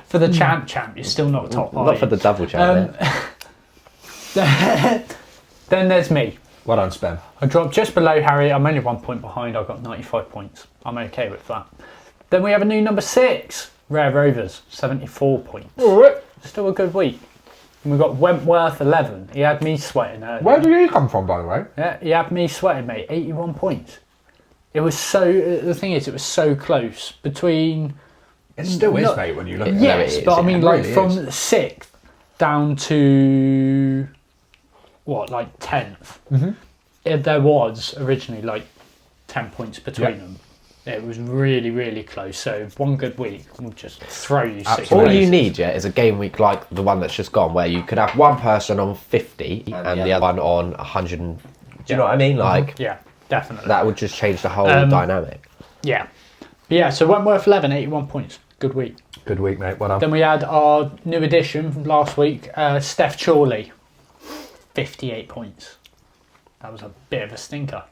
For the champ, you're still not top Not for the double champ. mate. Then there's me. Well done, Spen. I dropped just below Harry. I'm only 1 point behind. I got 95 points. I'm okay with that. Then we have a new number 6, Rare Rovers, 74 points. Still a good week. And we've got Wentworth, 11. He had me sweating earlier. Where did he come from, by the way? Yeah, he had me sweating, mate. 81 points. it was so. The thing is, it was so close between. It still is, No, mate, when you look at it. Yes, it is, but I yeah, mean, it like really from is. 6th down to what, like 10th. There was originally like 10 points between them. It was really, really close. So one good week will just throw you 6 Absolutely. All you places. need, is a game week like the one that's just gone, where you could have one person on 50 and the other one on 100. Do you know what I mean? Like, Yeah, definitely. that would just change the whole dynamic. Yeah. But yeah, so Wentworth 11, 81 points. Good week. Good week, mate. Well done. Then we had our new addition from last week, Steph Chorley, 58 points. That was a bit of a stinker.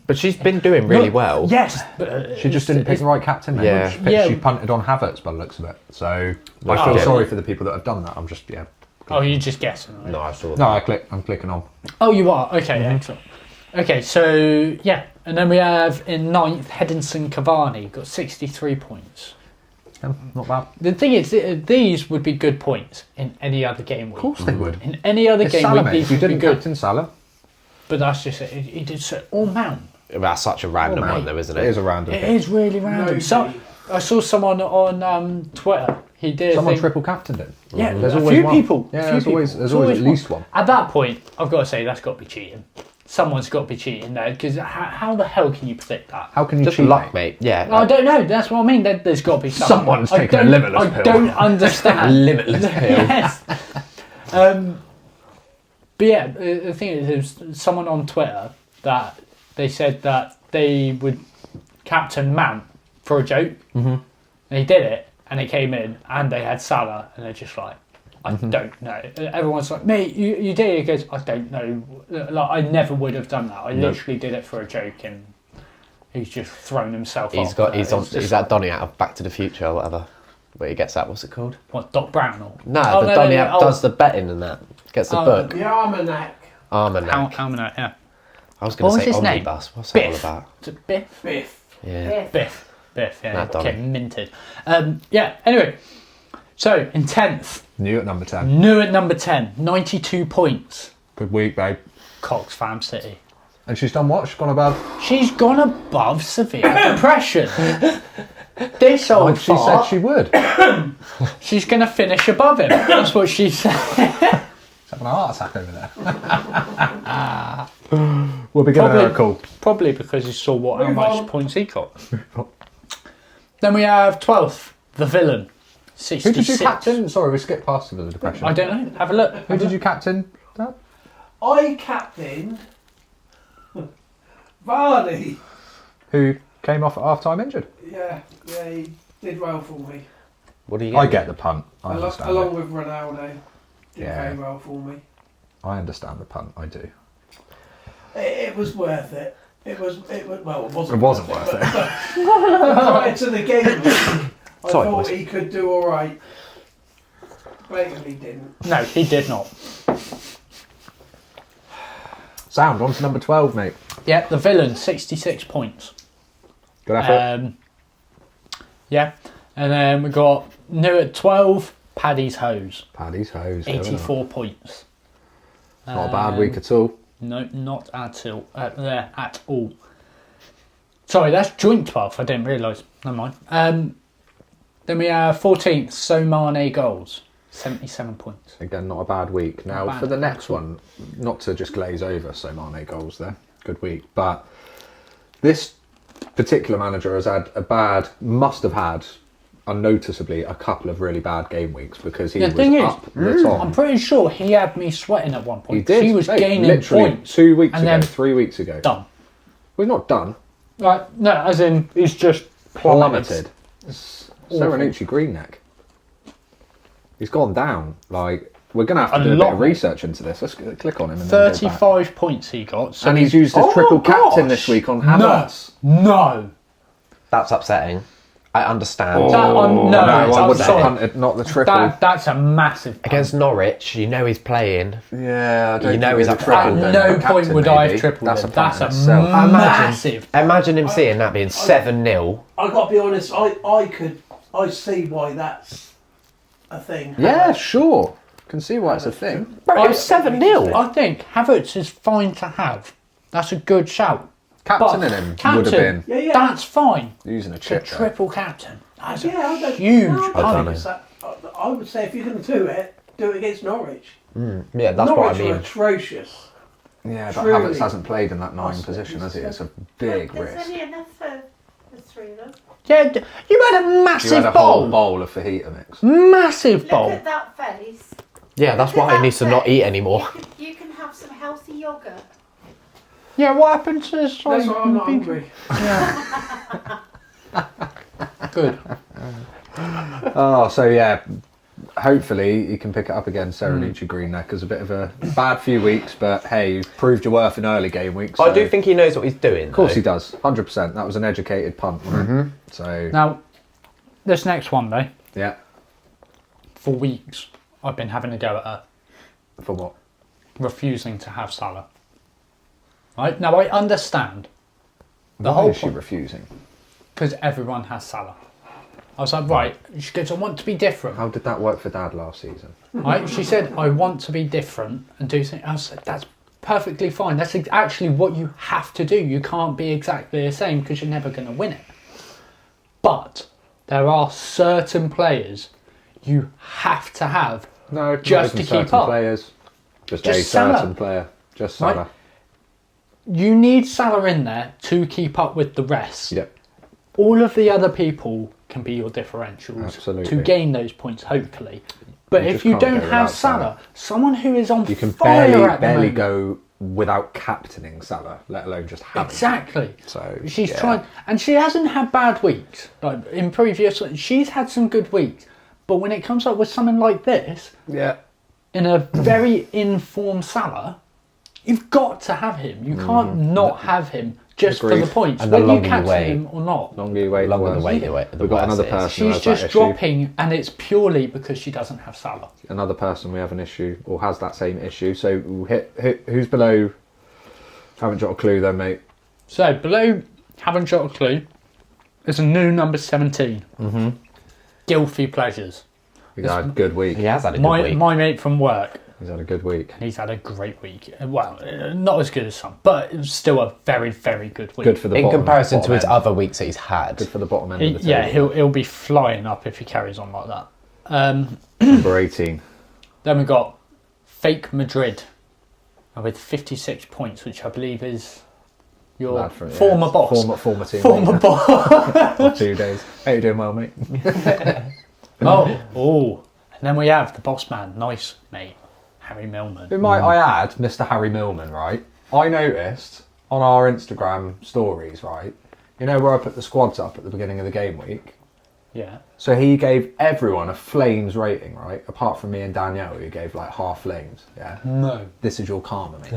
But she's been doing really well. Yes, but She just didn't pick the right captain, mate. Yeah. She punted on Havertz by the looks of it. So I Oh, feel yeah. sorry for the people that have done that. I'm just, Oh, you're just guessing, right? No, I saw that. No, I'm clicking on. Oh, you are? Okay, excellent. Okay, so, yeah. And then we have in 9th, Hedinson Cavani, got 63 points. Not bad. The thing is, these would be good points in any other game week. Of course they would. In any other It's game Salah, week, mate. these If you would be didn't good. captain Salah, But that's just it. He did so. All Mount. That's such a random mate, one, though, isn't it it? is a random It pick. is really random. So, I saw someone on Twitter. He did. Someone a thing- triple captained it. Yeah, There's a always few one. people. Yeah, a few there's always people. there's It's always at least one. At that point, I've got to say that's got to be cheating. Someone's got to be cheating there because how the hell can you predict that? How can you Just cheat, luck, mate? mate. Yeah. I don't know. That's what I mean. There's got to be something. Someone's I taken a don't- limitless I pill. don't understand. Limitless pill. Yes. But yeah, the thing is, there's someone on Twitter that they said that they would captain Mount for a joke, and he did it, and it came in, and they had Salah, and they're just like, I don't know. Everyone's like, mate, you did it. He goes, I don't know. Like, I never would have done that. I literally did it for a joke, and he's just thrown himself off. He's that Donny out of Back to the Future or whatever, where he gets that. What's it called? What, Doc Brown? Or? No, Oh, the Donny no, out does the betting and that. Gets the book. The almanac. Almanac. Almanac, yeah. I was going What to was say his name? omnibus. What's that all Biff. about? Is it Biff? Biff. Yeah. Biff, yeah, That Donny. okay, minted. Yeah, anyway, so in 10th, New at number 10. new at number 10, 92 points, Good week, babe. Coxfam City. And she's done what? She's gone above. She's gone above severe depression. This old Like she said fart, she would. she's going to finish above him. That's what she said. She's having a heart attack over there. We'll be giving her a call. Probably because he saw how Move much on. points he got. Then we have 12th, the villain, Who 66. did you captain? Sorry, we skipped past the depression. I don't know. Have a look. Who did you captain? Dad? I captained Vardy. Who came off at half-time injured? Yeah, he did well for me. What do you I get the punt. I understand Along it. with Ronaldo. Did Yeah. very well for me. I understand the punt. I do. It was worth it. It was well, it wasn't. It wasn't worth it. Prior to the game, I Sorry, thought boys. he could do all right. Blatantly didn't. No, he did not. Sound, on to number 12, mate. Yeah, the villain, 66 points. Good effort. Yeah, and then we got new at 12, Paddy's Hose, Paddy's hose. going on. 84 points. Not a bad week at all. No, not at all. At all. Sorry, that's joint 12th. I didn't realise. Never mind. Then we have 14th, So Mane goals, 77 points. Again, not a bad week. Now, bad for the at next one, not to just glaze over so Mane goals there. Good week. But this particular manager has had must have had, unnoticeably, a couple of really bad game weeks because he The was thing is, up the top. I'm pretty sure he had me sweating at one point. He did. He was Mate, gaining literally points. 2 weeks and ago, then 3 weeks ago. done. We're not done. Right, no, as in he's just Plummeted. Serenucci Greenneck. He's gone down. Like, we're going to have to do a bit lot. of research into this. Let's click on him. And then go back. 35 points he got. So And he's used his Oh triple my captain gosh. this week on Havertz. No. That's upsetting. I understand. That on- no, I I'm wouldn't have sorry. punted, not the triple. That's a massive. Against Norwich, you know he's playing. Yeah, I don't You know think he's he's a up triple. At then. no Captain, point would I maybe. have tripled That's him. a That's punt a in itself. massive. Imagine him seeing that being 7-0. I got to be honest. I see why that's a thing. Yeah, sure. Can see why it's a thing. Bro, it was 7-0. I think Havertz is fine to have. That's a good shout. Captaining him would captain, have been Yeah. that's fine. using a To chip. though. triple captain, that's Yeah, I a don't- huge no, I I don't punt. know. I would say if you're going to do it against Norwich. Yeah, that's Norwich what I are mean. atrocious. Yeah, but Truly. Havertz hasn't played in that 9 That's- position, has he? It's a big There's risk. only enough for the three of us. Yeah, you had a You massive had a whole bowl. bowl of fajita mix. Massive Look bowl. at that face. Yeah, that's why he needs to not eat anymore. You can have some healthy yogurt. Yeah, what happened to this? That's why I'm not hungry. Good. Oh, so yeah, hopefully you can pick it up again, Serenici Greenneck, a bit of a bad few weeks, but hey, you've proved your worth in early game weeks. I do think he knows what he's doing. Of course he does, 100%. That was an educated punt, wasn't it? So, Now, this next one though, yeah, for weeks, I've been having a go at her for what? refusing to have Salah. Right now, I understand the Why whole is she point refusing? because everyone has Salah. I was like, right. She goes, I want to be different. How did that work for Dad last season? Right? She said, I want to be different and do something. I was like, that's perfectly fine. That's actually what you have to do. You can't be exactly the same because you're never going to win it. But there are certain players you have to have No, just not to even keep certain up. players. Just Just a Salah. certain player. Just Right. Salah. You need Salah in there to keep up with the rest. Yep. All of the other people can be your differentials Absolutely. to gain those points, hopefully. But You if just you can't don't go have without Salah, Salah. someone who is on You can fire at the barely moment, go without captaining Salah, let alone just having him. exactly. So She's yeah. trying, and she hasn't had bad weeks. Like in previous, she's had some good weeks. But when it comes up with something like this, Yeah. in a very informed Salah, you've got to have him. You can't not have him just for Agreed. the points, And the whether you longer you captain wait- him or not. Longer you wait, Longer the worse. wait you wait, the We've got worse another it is. person who She's has that just issue. dropping, and it's purely because she doesn't have Salah. Another person we have an issue, or has that same issue. So we'll who's below? Haven't got a clue then, mate. So below Haven't Jota Clue is a new number 17. Guilty Pleasures. He's had a good week. He has had a good My week. mate from work. He's had a good week. He's had a great week. Well, not as good as some, but it was still a very, very good week. Good for the In bottom, comparison to bottom his end. other weeks that he's had. Good for the bottom end of the table. Yeah, he'll be flying up if he carries on like that. Number 18. Then we got Fake Madrid with 56 points, which I believe is your Lad from- yeah, former boss. Former team. Former boss. For 2 days. How you doing, well, mate? Oh. And then we have the boss man, nice mate, Harry Millman. Who might I add, Mr. Harry Millman, right? I noticed on our Instagram stories, right? You know where I put the squads up at the beginning of the game week? Yeah. So he gave everyone a flames rating, right? Apart from me and Danielle, who gave like half flames. Yeah. No. This is your karma, mate.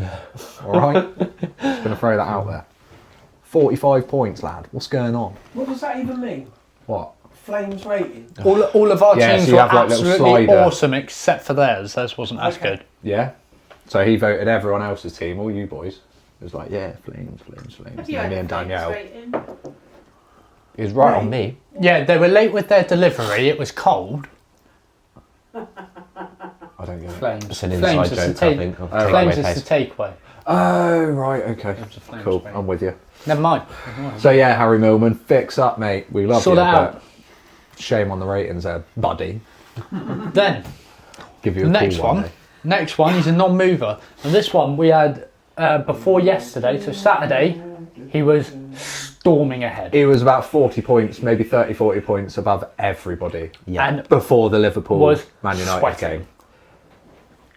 All right. Just gonna throw that out there. 45 points, lad. What's going on? What does that even mean? What? Flames rating? All of our Yeah, teams so you were have, like, little absolutely slider. awesome except for theirs. Theirs wasn't as Okay. good. Yeah. So he voted everyone else's team, all you boys. It was like, yeah, flames. Have And you then had me a and flames Danielle. rating? He was right on me. Yeah, they were late with their delivery. It was cold. I don't get it. Flames. It's an Flames inside is joke, the I take. think. of Flames takeaway is the taste. takeaway. Oh, right, okay. was a flames Cool, rating. I'm with you. Never mind. So yeah, Harry Millman, fix up, mate. We love Sort you, it out. but shame on the ratings there, buddy. Then Give you the a next cool one. day. Next one is a non-mover, and this one we had before yesterday. So Saturday, he was storming ahead. He was about 40 points, maybe 30, 40 points above everybody. Yeah. And Before the Liverpool was Man United sweating. game.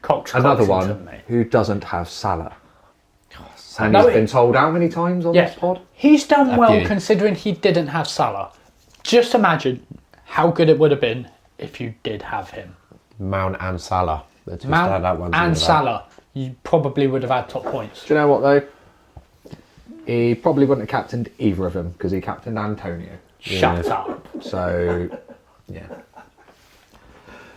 Coxington, Another one mate. who doesn't have Salah. And No, he's been told how many times on Yeah, this pod? he's done A well few. considering he didn't have Salah. Just imagine how good it would have been if you did have him. Mount and Salah. The two Mount standout ones and in the Salah, you probably would have had top points. Do you know what though? He probably wouldn't have captained either of them because he captained Antonio. Shut up. So, yeah.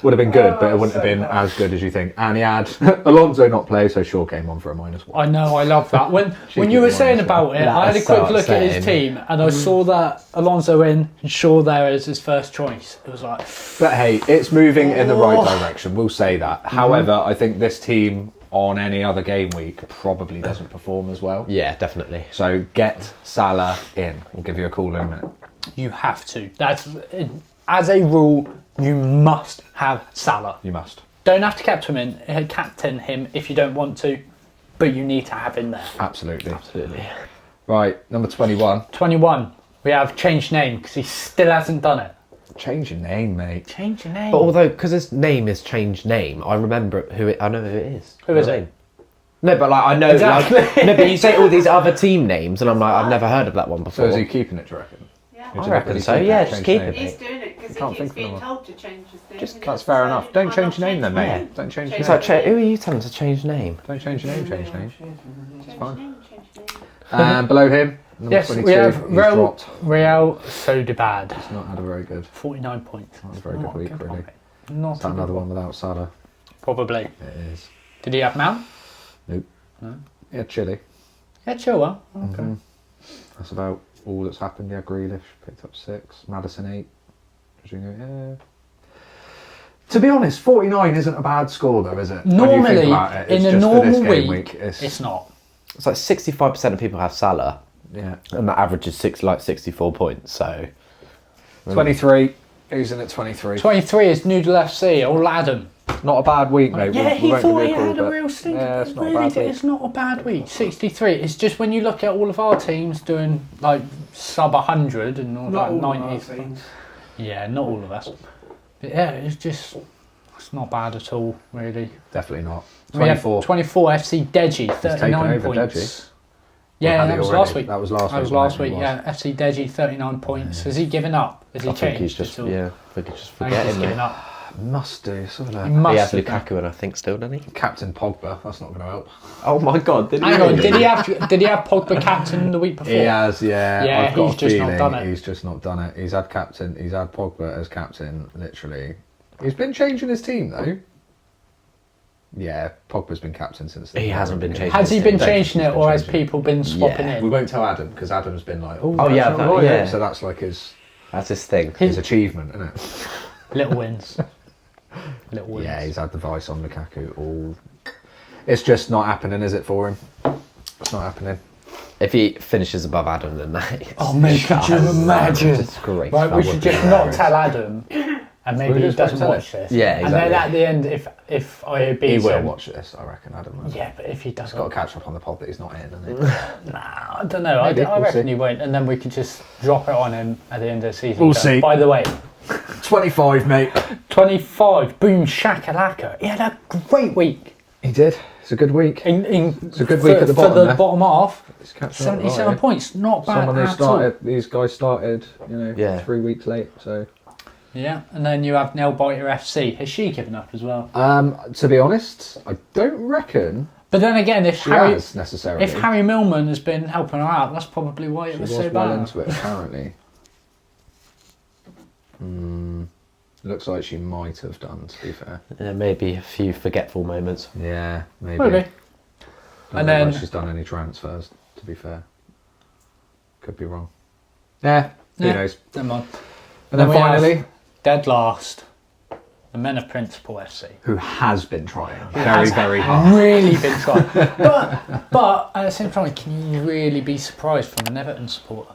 Would have been good, but it wouldn't have been as good as you think. And he had Alonso not play, so Shaw came on for a -1. I know, I love that. When you were saying about it, I had a That's quick so look at his upsetting. team and I saw that Alonso in and Shaw there as his first choice. It was like, But hey, it's moving in the right direction, we'll say that. However, I think this team on any other game week probably doesn't perform as well. Yeah, definitely. So get Salah in. We'll give you a call in a minute. You have to. That's as a rule. You must have Salah. You must. Don't have to captain him if you don't want to, but you need to have him there. Absolutely. Absolutely. Right, number 21. 21. We have changed name because he still hasn't done it. Change your name, mate. Change your name. But although, because his name is changed name, I remember I know who it is. Who is You know it? what I mean? No, but like I know. Exactly. Like, no, but you say all these other team names, and I'm like, I've never heard of that one So before. is he keeping it, do you reckon? Yeah. I reckon so. Yeah, just keep it. He's doing it because Can't he think keeps of being one. told to change his name. Just- That's fair enough. Don't change your name then, mate. Yeah. Don't change your It's name. like, who are you telling to change name? Don't change your name, change name. Change fine. name, change name. And below him, number Yes, 22, we have he's dropped. Real Sociedad. He's not had a very good. 49 points. Not a very good week, really. one, mate. Not Is that a good another one without Salah? Probably. It is. Did he have Mount? Yeah, Chile. Yeah, Chilwell. Okay. Mhm. That's about all that's happened. Yeah, Grealish picked up 6. Maddison 8. Jorginho, yeah. To be honest, 49 isn't a bad score though, is it? When you Normally, think about it, it's in a just for this normal game week, it's it's not. It's like 65% of people have Salah, yeah. and the average is 64 points. So 23. Who's in at 23? 23 is Noodle FC, old Adam. Not a bad week, mate. Yeah, We he won't thought give he you a call, had a but real stink. Yeah, it's not a Really bad did. week. It's not a bad week. 63. It's just when you look at all of our teams doing like sub 100 and all Not that all of our 90s. teams. Yeah, not all of us. But yeah, it's not bad at all, really. Definitely not. We have 24. 24 FC Deji, taken 39 over points. Deji. Yeah, Or had that he was already? last week. That was last week. That was last mate, week, it yeah. FC Deji, 39 points. Has he given up? Has he I think changed? he's just at all? yeah. I think he's just I think he's forgetting. given Mate. up. Must do. So He like, He must has have done. Lukaku, and I think still, doesn't he? Captain Pogba. That's not going to help. Oh my God! Did he? Hang on, really? did he have Pogba captain the week before? He has, yeah. Yeah, I've got he's a just not feeling done it. He's just not done it. He's had Pogba as captain, literally. He's been changing his team though. Yeah, Pogba's been captain since. He hasn't been changing. Has he his been team. changing it, or has changing it. people been swapping Yeah. We in? won't tell Adam because Adam's been like, Oh, that's yeah, not that- right. yeah. So that's like his That's his thing. achievement, isn't it? Little wins. Little wins. Yeah, he's had the vice on Lukaku. All. It's just not happening, is it, for him? It's not happening. If he finishes above Adam, then that is. Oh, mate, could you imagine? It's great. Right, we That should would be just not hilarious. tell Adam, and maybe We he just won't doesn't tell watch him. this. Yeah, And then exactly. at the end, if IOB He will said- watch this, I reckon, Adam. Will. Yeah, but if he He's doesn't, got to catch up on the pod that he's not in, hasn't he? nah, I don't know. Maybe, I we'll reckon see. he won't, and then we could just drop it on him at the end of the season. We'll Go, see. By the way, 25, mate. 25, boom, shakalaka. He had a great week. He did. It's a good week. It's a good week at the bottom For the there. bottom half, He's catching up 77 right. points. Not bad Someone who at all. started, these guys started, Yeah. 3 weeks late. So, Yeah, and then you have Nailbiter FC. Has she given up as well? to be honest, I don't reckon But then again, if she Harry necessarily. Millman has been helping her out, that's probably why it she was was so well bad. into it, apparently. Looks like she might have done, to be fair. Maybe a few forgetful moments. Yeah, maybe. Maybe. Don't And look then- like she's done any transfers, to be fair. Could be wrong. Yeah, who Yeah. knows. Never mind. And then we have finally, dead last, the Men of Principle FC. who has been trying Has very hard. Really been trying. but at the same time, can you really be surprised from an Everton supporter?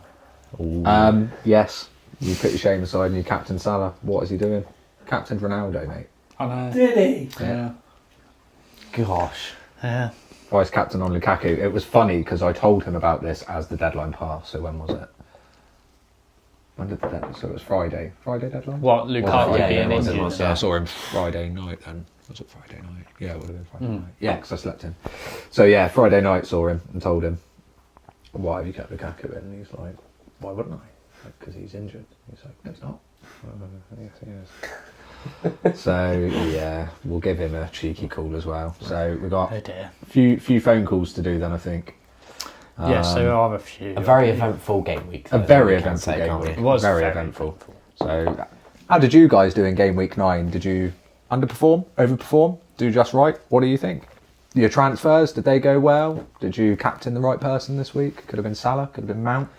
Yes, you put your shame aside and you captain Salah. What is he doing? Captain Ronaldo, mate. I know. Did he? Yeah. Gosh. Yeah. Vice captain on Lukaku. It was funny because I told him about this as the deadline passed. So when was it? When did the deadline? So it was Friday. Friday deadline? What, Was it Lukaku Friday? being Yeah, was it? injured? Yeah, I saw him Friday night then. Was it Friday night? Yeah, it would have been Friday night. Yeah, because I slept in. So yeah, Friday night saw him and told him, why have you kept Lukaku in? And he's like, why wouldn't I? Because he's injured. He's like, no, it's not. Yes, he is. So yeah, we'll give him a cheeky call as well. So we got Oh dear. a few phone calls to do then, I think. Yes, there are a few. A very eventful game week. A though, very we can eventful say, game can't we? week. It was very eventful. So, how did you guys do in game week 9? Did you underperform, overperform, do just right? What do you think? Your transfers, did they go well? Did you captain the right person this week? Could have been Salah, could have been Mount.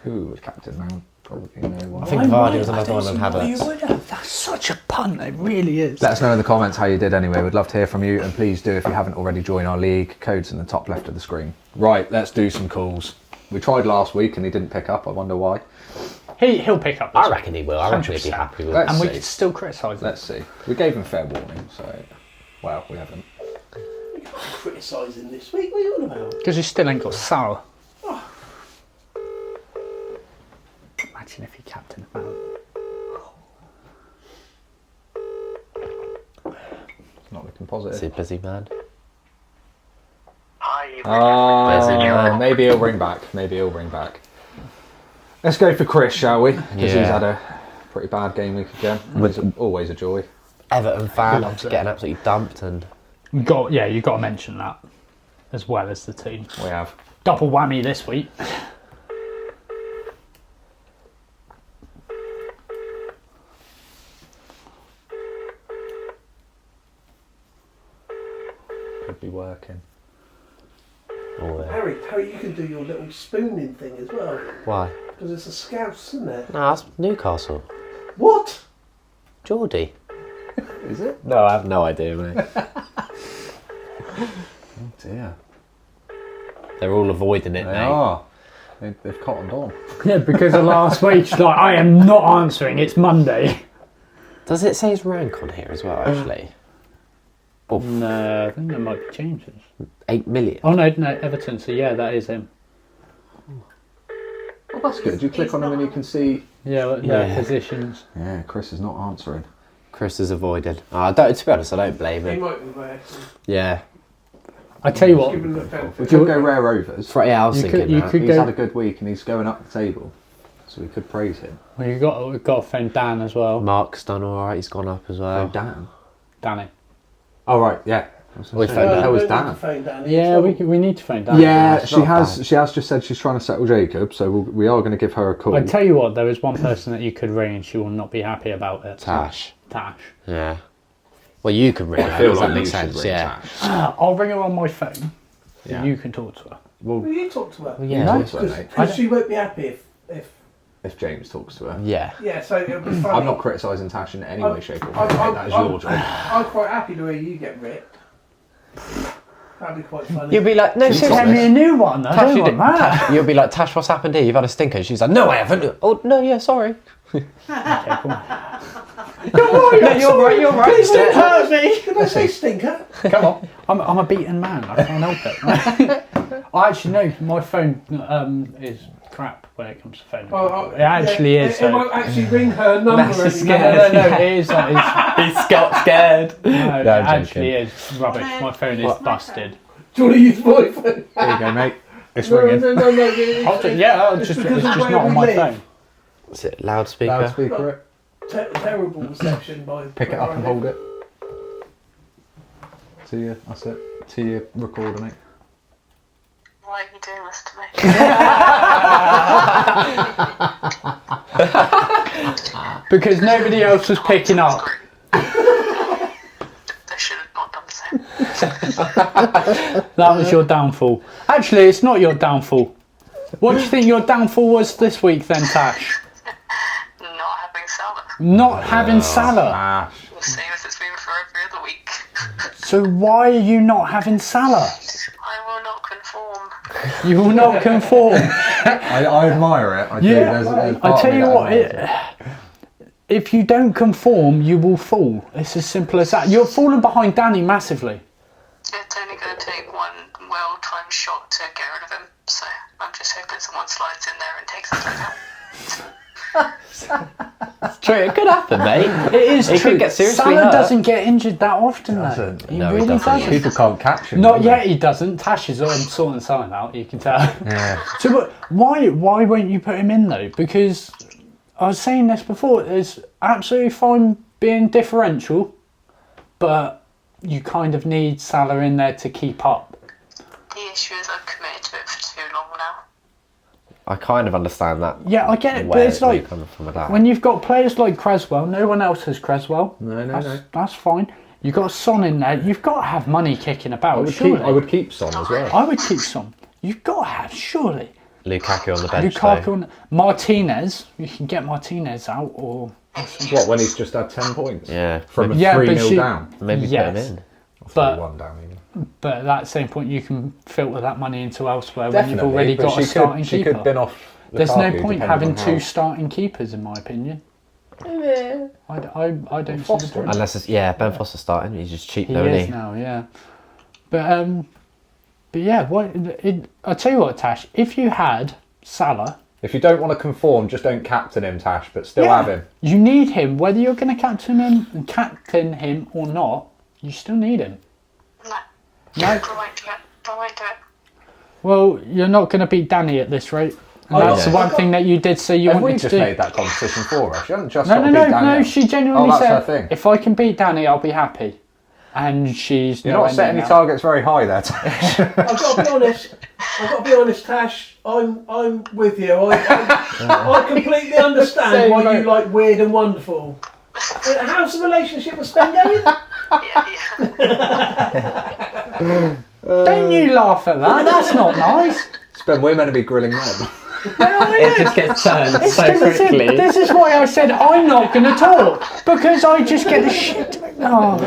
Who was captain Mount? Probably no one. I think Vardy was another one and had You it. would have. That's such a punt, it really is. Let us know in the comments how you did anyway. We'd love to hear from you, and please do if you haven't already joined our league. Code's in the top left of the screen. Right, let's do some calls. We tried last week and he didn't pick up. I wonder why. He'll pick up this I reckon he will. I reckon he'll be 100%. happy with Let's it. And we see. can still criticise it. Let's see. We gave him fair warning, so... Well, we haven't. You can't criticise him this week. What are you on about? Because you still ain't got Salah. Imagine if he captained Mount. Not looking Is positive. he a busy man? Maybe he'll ring back. Let's go for Chris, shall we? Because he's had a pretty bad game week again. It's always a joy. Everton fan loves it. getting absolutely dumped and... You got to mention that as well as the team. We have. Double whammy this week. Could be working. Oh, yeah. Harry, you can do your little spooning thing as well. Why? Because it's a scouse, isn't it? No, that's Newcastle. What? Geordie. Is it? No, I have no idea, mate. Oh dear. They're all avoiding it, They mate. are. They've cottoned on. Yeah, because of last week, she's like, I am not answering, it's Monday. Does it say his rank on here as well, actually? No, I think there might be changes. 8 million. Oh, no, Everton, so yeah, that is him. Oh, that's good. You click on them and you can see... Yeah, their positions. Yeah, Chris is not answering. Chris is avoiding. To be honest, I don't blame He him. might be working. Yeah. I tell you what, Give him the benefit. We could go Rare Rovers. Yeah, I was You thinking you that. could He's go. had a good week and he's going up the table. So we could praise him. Well, we've got to phone Dan as well. Mark's done alright, he's gone up as well. Oh, Dan. Danny. Oh, right, yeah. We phoned That Dan. was We need Dan. to phone Dan. Yeah, we need to phone Dan. Yeah, it's she not has. bad. She has just said she's trying to settle Jacob, so we are going to give her a call. I tell you what, there is one person that you could ring and she will not be happy about it. Tash. Tash. Yeah. Well, you can ring her, feel does like that you make should sense? ring Yeah. Tash. I'll ring her on my phone. Yeah. You can talk to her. Will you talk to her? Well, yeah. Talk to her, mate. Because she won't be happy if If James talks to her. Yeah. yeah. So it'll be funny. I'm not criticising Tash in any way, shape, or form. I'm- That is I'm- your job. I'm quite happy the way you get ripped. That'd be quite funny. You'll be like, no, She's seriously. got this. a new one. I Tash, don't you want did- that. Tash, you'll be like, Tash, what's happened here? You've had a stinker. She's like, no, I haven't. Oh, no, yeah, sorry. Okay, come on. No, you're right. Please don't hurt me. Did I say stinker? Come on. I'm a beaten man. I can't help it. I actually know my phone is crap when it comes to phone. It actually is. It might actually ring her number. That's every scared. No, now. it is. He's got scared. No, it I'm actually joking. is rubbish. My phone is What? busted. Do you want to use my phone? There you go, mate. It's No, ringing. no. It's just because of not where on we my live. phone. Is it loudspeaker? Loudspeaker it. Terrible reception by. Pick it up and hold it. To you. That's it. To your recorder, mate. Why are you doing this to me? Because nobody else was picking up. They should have not done the same. That was your downfall. Actually, it's not your downfall. What do you think your downfall was this week then, Tash? Not having Salah. Not having Salah. Ash. The same as it's been for every other week. So why are you not having Salah? I will not conform. You will not conform. I admire it. I do. Yeah, There's I part of tell me you that what, admires it. if you don't conform, you will fall. It's as simple as that. You're falling behind Danny massively. It's only going to take one well-timed shot to get rid of him, so I'm just hoping someone slides in there and takes his leg out. True, it could happen, mate. It is He true. could get seriously Salah hurt. doesn't get injured that often, though. Doesn't. He No, he really doesn't. doesn't. People can't catch him. Not do yet, they? he doesn't. Tash is on sorting something out, you can tell. Yeah. So but why won't you put him in, though? Because I was saying this before, it's absolutely fine being differential, but you kind of need Salah in there to keep up. The issue is I've committed to it for too long now. I kind of understand that. Yeah, I get it, but where it's you're like coming from with that. when you've got players like Creswell, no one else has Creswell. No. That's fine. You've got Son in there, you've got to have money kicking about, surely. I would keep Son as well. I would keep Son. You've got to have, surely. Lukaku on the bench, Lukaku though. and Martinez, you can get Martinez out, or What, when he's just had 10 points? Yeah. From a Yeah, but 3-0 she- down? Maybe Yes. put him in. Or But- 3-1 down even. But at that same point, you can filter that money into elsewhere Definitely, when you've already but got a starting she keeper. could bin off There's no Lukaku, point depending having on two how- starting keepers, in my opinion. I don't see Foster. the point. Unless it's, Ben Foster starting. He's just cheap He though, is isn't he? now, yeah. But yeah, I'll tell you what, Tash. If you had Salah, If you don't want to conform, just don't captain him, Tash, but still yeah, have him. you need him. Whether you're going to captain him or not, you still need him. No. No. Don't wait to it. Don't wait to it. Well, you're not going to beat Danny at this rate. And that's the one thing that you did say you Have we wanted just to do. made that competition for us? You haven't just No, got no, to no, beat no. Daniel. She genuinely that's her said, thing. if I can beat Danny, I'll be happy. And she's You're no not setting ending your now. targets very high there, Tash. I've got to be honest. Tash. I'm with you. I completely understand why you like weird and wonderful. How's the relationship with Sven going? Yeah. Don't you laugh at that. That's not nice. Spen, we're meant to be grilling men. It just gets turned so quickly. This is why I said I'm not going to talk. Because I just get the shit. Oh.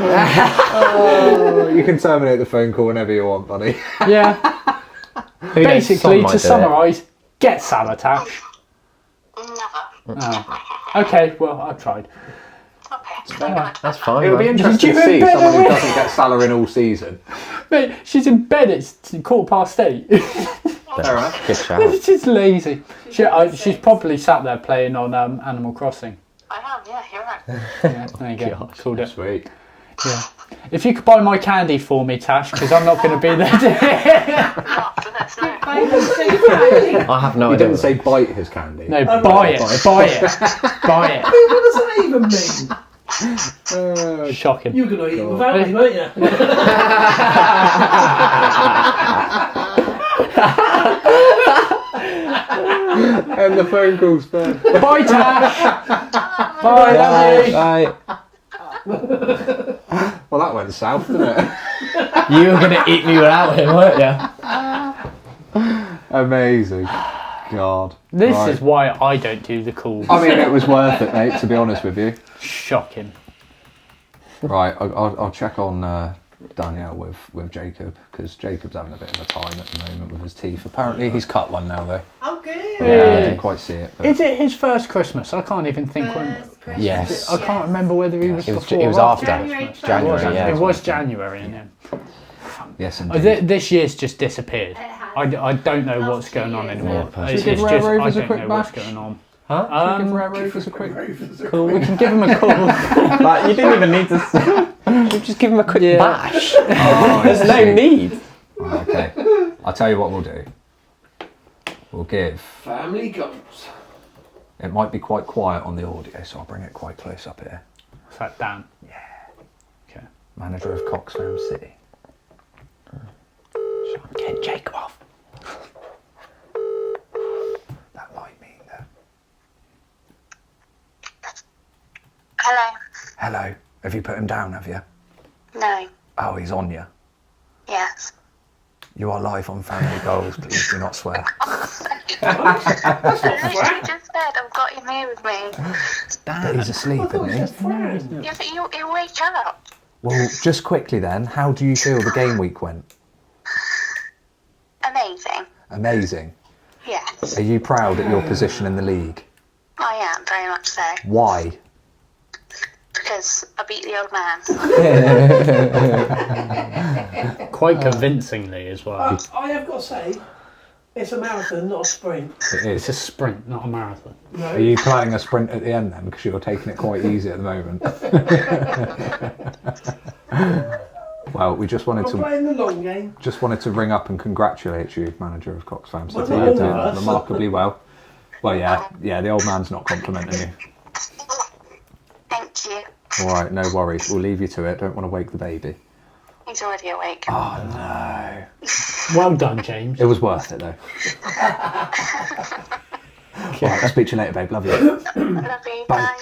You can terminate the phone call whenever you want, buddy. Yeah. Who knows, Basically, Son might to do it. summarise, get Salah, Tash. Never. Oh. Okay, well, I've tried. Okay. That's fine. It'll be man. interesting to you see better someone who win. doesn't get Salah in all season. Mate, she's in bed at 8:15. Fair enough. Good shout. She's lazy. She's probably sat there playing on Animal Crossing. I am, yeah, you're right. Yeah, there you go. Gosh. Called it. Sweet. Yeah. If you could buy my candy for me, Tash, because I'm not going to be there. Not for this, no. Buy him some candy. I have no He idea. didn't say bite his candy. No, buy it. Buy it. Buy it. What does that even mean? Shocking. You're going to eat without me, won't you? And the phone call's Spen. Bye, Tash. Bye, love you. Right. Well, that went south, didn't it? You were going to eat me without him, weren't you? Amazing. God. This Right. is why I don't do the calls. I mean, it was worth it, mate, to be honest with you. Shocking. Right, I'll check on Danielle with Jacob, because Jacob's having a bit of a time at the moment with his teeth. Apparently he's cut one now, though. Oh, good. Yeah, I didn't quite see it. But Is it his first Christmas? I can't even think when. Yes. I can't remember whether he was It was, before it was or after. January Christmas. January, It yeah. was January, yeah. yes, Oh, indeed. this year's just disappeared. I don't know what's Last going on 2 years, anymore. yeah. It's Should we give just, Rare I Rovers a don't quick know what's bash? going on. Huh? Give Rare Rovers a quick. Cool. We can give him a call. Like, you didn't even need to. Just give him a quick bash. Oh, There's I no see. need. Right, okay. I'll tell you what we'll do. We'll give. Family goals. It might be quite quiet on the audio, so I'll bring it quite close up here. What's that, Dan? Okay. Manager of Coxfam City. So I'm getting Jacob off. That might mean that. Hello. Hello. Have you put him down, have you? No. Oh, he's on you. Yes. You are live on Family Goals. Please do not swear. I literally just said I've got him here with me. But he's asleep, isn't he? Yeah, but you wake up. Well, just quickly then, how do you feel the game week went? Amazing. Amazing. Yes. Are you proud at your position in the league? I am, very much so. Why? Because I beat the old man. Quite convincingly as well. I have got to say, it's a marathon, not a sprint. It It's a is. sprint, not a marathon. No. Are you playing a sprint at the end then? Because you're taking it quite easy at the moment. Well, we just wanted I'm to playing the long game. ring up and congratulate you, manager of Coxfam City. Well, You're doing all of us. remarkably well. Well, yeah, the old man's not complimenting you. Thank you. All right, no worries. We'll leave you to it. Don't want to wake the baby. He's already awake. Oh no! Well done, James. It was worth it though. Right, I'll speak to you later, babe. Love you. Love you. Bye.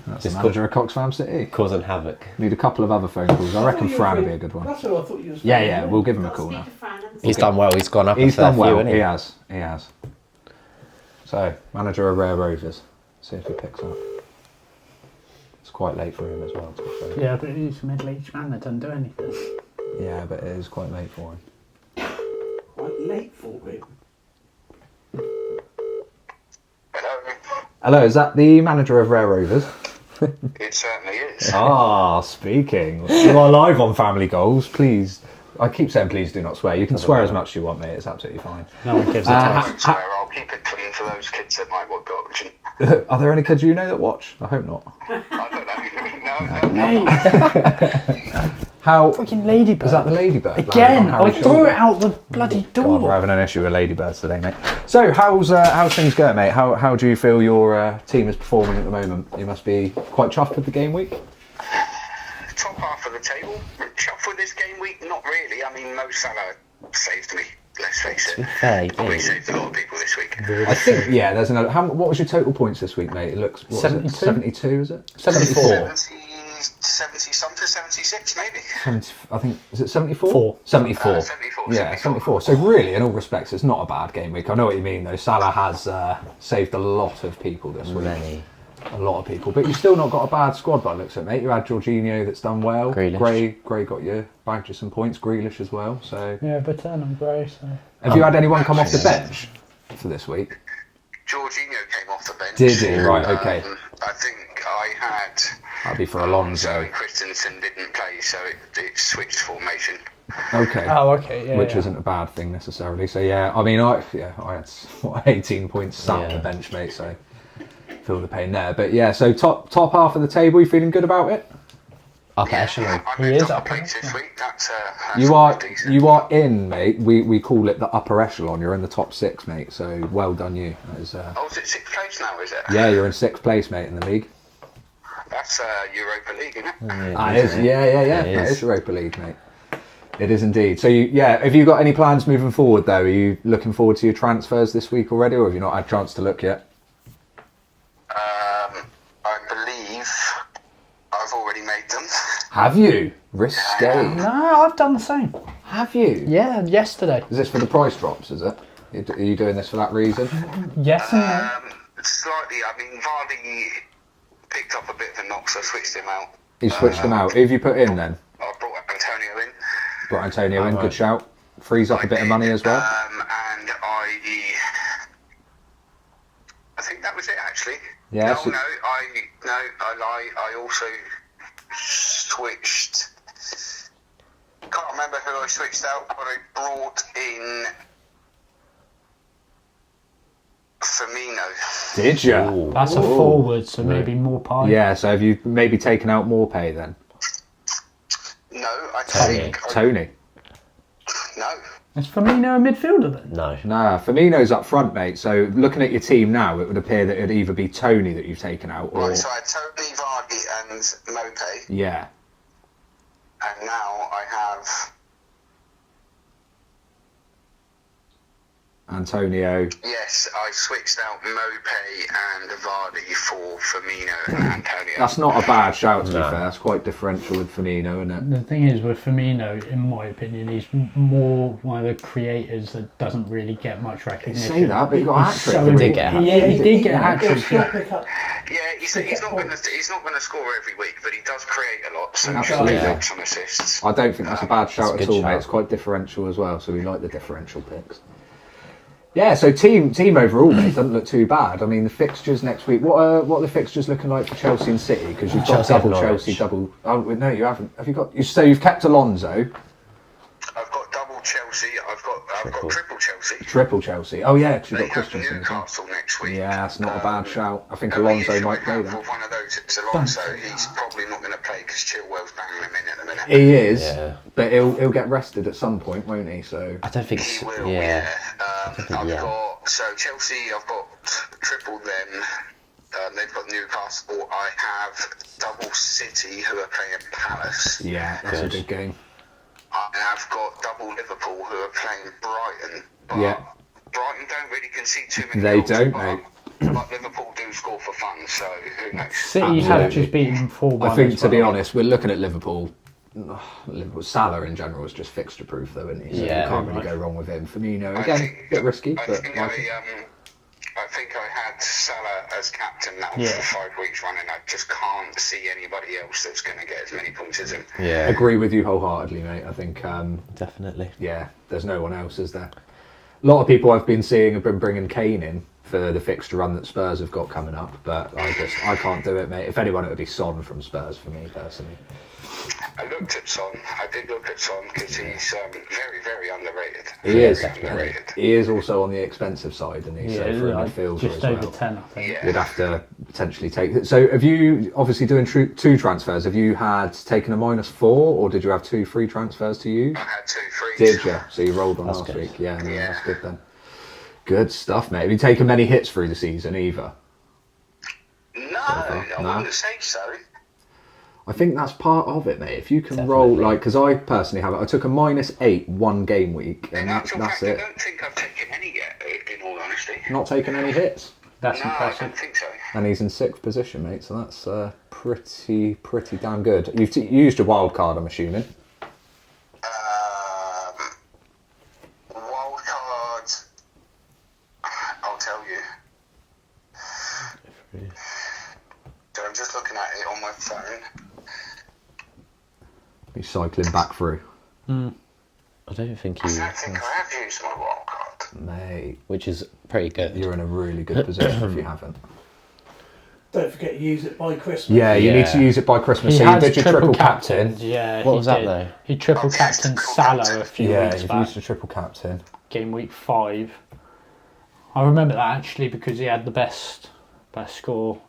That's Just the manager of Coxfam City. Causing havoc. Need a couple of other phone calls. I reckon thought you Fran were would be a good one. That's who I thought you was. Yeah, we'll give him a call Speak now. to Fran and He's done well. He's gone up He's a fair done well. few, hasn't He has. So, manager of Rare Rovers. See if he picks up. quite late for him as well, to be fair. Yeah, but he's a middle-aged man that doesn't do anything. Yeah, but it is quite late for him. Quite late for him. Hello, is that the manager of Rare Rovers? It certainly is. Ah, speaking. You are live on Family Goals. Please, I keep saying please do not swear. You can swear as much as you want, mate. It's absolutely fine. No one gives a I toss. won't swear, I'll keep it clean for those kids that might want watching. Are there any kids you know that watch? I hope not. I don't know. No. How? Fucking ladybird. Is that the ladybird? Again, landed on I Harry's threw shoulder? it out the bloody door. God, we're having an issue with ladybirds today, mate. So, how's things going, mate? How do you feel your team is performing at the moment? You must be quite chuffed with the game week. Top half of the table. Chuffed with this game week? Not really. I mean, Mo Salah saved me. Let's face it. Fair, Probably saved a lot of people this week. I think, yeah. There's another. What was your total points this week, mate? It looks 72? 72, is it? 74. 70 something, 76 maybe. 70, I think, is it 74? 74. 74. Yeah, 74. So really, in all respects, it's not a bad game week. I know what you mean, though. Salah has saved a lot of people this week. Many. A lot of people. But you've still not got a bad squad by the looks of it, mate. You had Jorginho that's done well. Grealish. Gray got you, bagged you some points. Grealish as well. So Yeah, but I'm grey, so... have you had anyone come off the bench for this week? Jorginho came off the bench. Did he? Right, okay. I think I had... That'd be for Alonso. Christensen didn't play, so it switched formation. Okay. Oh, okay, yeah. Which yeah. isn't a bad thing necessarily. So yeah, I mean, I had 18 points sat on the Yeah. bench, mate. So feel the pain there. But yeah, so top half of the table. You feeling good about it? Upper echelon. I He moved is up up the place there, this week. That's You are quite decent. you are in, mate. We call it the upper echelon. You're in the top 6, mate. So well done, you. That is, Oh, is it 6th place now, is it? yeah, you're in 6th place, mate, in the league. That's Europa League, isn't it? That is, yeah. It That is. is Europa League, mate. It is indeed. So have you got any plans moving forward though? Are you looking forward to your transfers this week already, or have you not had a chance to look yet? I believe I've already made them. Have you? Risque. No, I've done the same. Have you? Yeah, yesterday. Is this for the price drops, is it? Are you doing this for that reason? Yes and no. Slightly. I mean, Vardy picked up a bit of a knock, so I switched him out. You switched them out. Who have you put in then? I brought Antonio in. Brought Antonio in, good shout. Frees up a bit of money as well. And I think that was it actually. Yeah, No, so- I lie. I also switched. Can't remember who I switched out, but I brought in Firmino. Did you? That's a forward, so maybe more pie. Yeah, so have you maybe taken out more pay then? No, I think. Tony. No. Is Firmino a midfielder then? No. Nah, Firmino's up front, mate. So looking at your team now, it would appear that it'd either be Tony that you've taken out or... Right, so I had Tony, Vardy, and Mope, Yeah. and now I have. Antonio. Yes, I switched out Mope and Vardy for Firmino and Antonio. That's not a bad shout, to be fair. That's quite differential with Firmino, isn't it? The thing is with Firmino, in my opinion, he's more one of the creators that doesn't really get much recognition. Say that, but he got a hat trick. So didn't He he? did get a hat Yeah, he did get a hat He'll trick. still yeah. pick up. Yeah, he's not going to score every week, but he does create a lot. So Absolutely. he makes some assists. I don't think that's a bad shout That's a at good all, mate. shout. It's quite differential as well, so we like the differential picks. Yeah, so team overall, mate, doesn't look too bad. I mean, the fixtures next week. What are the fixtures looking like for Chelsea and City? Because you've got Chelsea double and Norwich. Chelsea, double. Oh no, you haven't. Have you got? So you've kept Alonso, I've got double Chelsea. I've got triple Chelsea. triple Chelsea. Oh yeah, 'cause you've They got have Christensen as well. Newcastle next week. Yeah, that's not a bad shout. I think The only Alonso issue might I play have that. with one of those, it's Alonso. He's probably not going to play because Chilwell's banging him in at the minute. He is, Yeah. but he'll get rested at some point, won't he? So I don't think. He will, Yeah. I've yeah. got Chelsea. I've got triple them. They've got Newcastle. I have double City, who are playing Palace. yeah, that's a Good. good game. I've got double Liverpool, who are playing Brighton. But Yeah. Brighton don't really concede too many They goals. don't, but, mate. But Liverpool do score for fun, so who knows? City have just beaten 4-1. I think, as to be well. honest, we're looking at Liverpool. Salah in general is just fixture proof, though, isn't he? So Yeah, you can't really right. go wrong with him. Firmino I again, think- a bit risky, I but think like it. I think I had Salah as captain now Yeah. for 5 weeks running. I just can't see anybody else that's going to get as many points as him. Yeah, Agree with you wholeheartedly, mate. I think, definitely. yeah, there's no one else, is there? A lot of people I've been seeing have been bringing Kane in for the fixture run that Spurs have got coming up, but I can't do it, mate. If anyone, it would be Son from Spurs for me, personally. I looked at Son. I did look at Son because he's very, very underrated. He Very is. underrated. He is also on the expensive side, and he's Yeah, for a like midfielder just as over well. 10, I think. Yeah. You'd have to potentially take it. So have you, obviously doing 2 transfers, have you had taken a -4 or did you have 2 free transfers to use? I had 2 frees. Did you? So you rolled on That's last good. week. Yeah, no, Yeah. that's good then. Good stuff, mate. Have you taken many hits through the season either? No, I No. wouldn't say so. I think that's part of it, mate. If you can roll, like, because I personally have it. I took a -8 one game week, and In that's actual fact, it. I don't think I've taken any yet, in all honesty. Not taking any hits. That's No, I impressive. don't think so. And he's in 6th position, mate. So that's pretty damn good. You've used your wild card, I'm assuming. Wild card, I'll tell you. So I'm just looking at it on my phone. He's cycling back through, I don't think I he, don't think I have used my wild card. mate. which is pretty good. You're in a really good position if you haven't. Don't forget to use it by Christmas. Yeah, you need Yeah. to use it by Christmas. He So you has did your triple captain. Yeah, What he was that, did. though? He triple Okay, captained triple Salah captain. a few Yeah, weeks you've back. used your triple captain. Game week 5. I remember that actually because he had the best score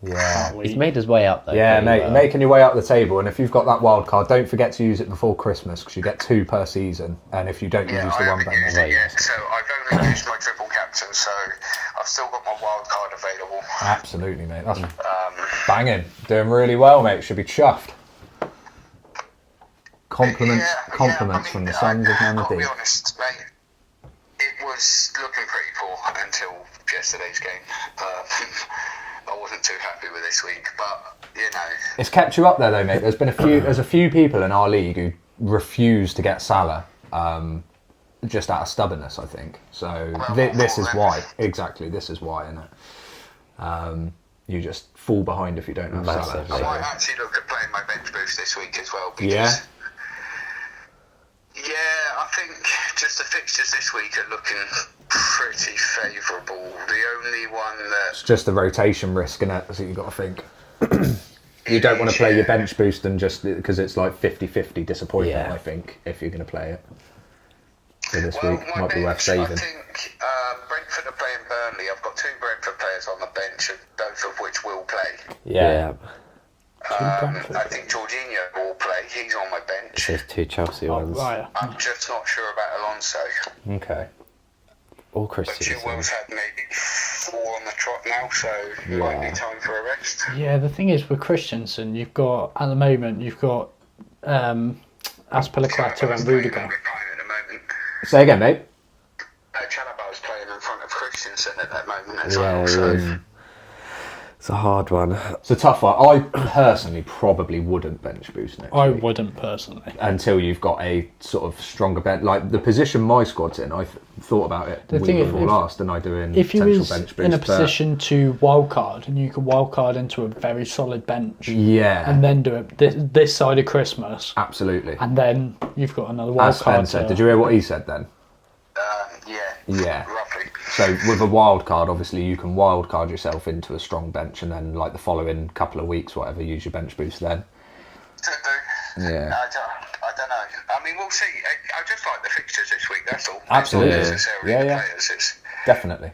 Yeah. that week. He's made his way up though. Yeah, pretty mate, well. you're making your way up the table, and if you've got that wild card, don't forget to use it before Christmas because you get 2 per season. And if you don't Yeah, use I the one, haven't then used there's it yet, so I've only used my triple captain, so I've still got my wild card available. absolutely, mate. That's banging, doing really well, mate. Should be chuffed. Compliments from the sons of I'll Mandy. be honest, mate. It was looking pretty poor until yesterday's game. I wasn't too happy with this week, but you know. It's kept you up there, though, mate. There's a few people in our league who refuse to get Salah, just out of stubbornness, I think. So this is why. Exactly, this is why, isn't it? You just fall behind if you don't have Salah. Massively. I might actually look at playing my bench boost this week as well. Because, Yeah? Yeah, I think just the fixtures this week are looking pretty favourable. The only one that... It's just the rotation risk, innit? So you've got to think. You don't want to play your bench boost and just because it's like 50-50 disappointment, Yeah. I think, if you're going to play it. So this Well, week my might be worth bench, saving. I think Brentford are playing Burnley. I've got 2 Brentford players on the bench, both of which will play. Yeah. Brentford. I think Jorginho will play. He's on my bench. There's 2 Chelsea Oh, ones. right. I'm just not sure about Alonso. Okay. All But Christians. Chilwell's had maybe 4 on the trot now, so it might be time for a rest. Yeah, the thing is with Christensen, you've got at the moment Aspilicueta and Chalobah's playing Rudiger. at the moment. Say again, mate. Chalobah's playing in front of Christensen at that moment as Yeah, well. So it is. It's a hard one. It's a tough one. I personally probably wouldn't bench boost next I week wouldn't personally. until you've got a sort of stronger bench. Like the position my squad's in, I thought about it The week thing is, before last, and I do in If you potential was bench boost. in a but- position to wildcard and you could wildcard into a very solid bench yeah, and then do it this side of Christmas absolutely. and then you've got another As Spen wildcard. said, did you hear what he said then? yeah, Yeah. roughly. So with a wild card, obviously you can wild card yourself into a strong bench, and then like the following couple of weeks, whatever, use your bench boost then. Could do. Yeah. I don't know. I mean, we'll see. I just like the fixtures this week, that's all. Absolutely. It's not necessarily Yeah, the yeah. players. It's, Definitely.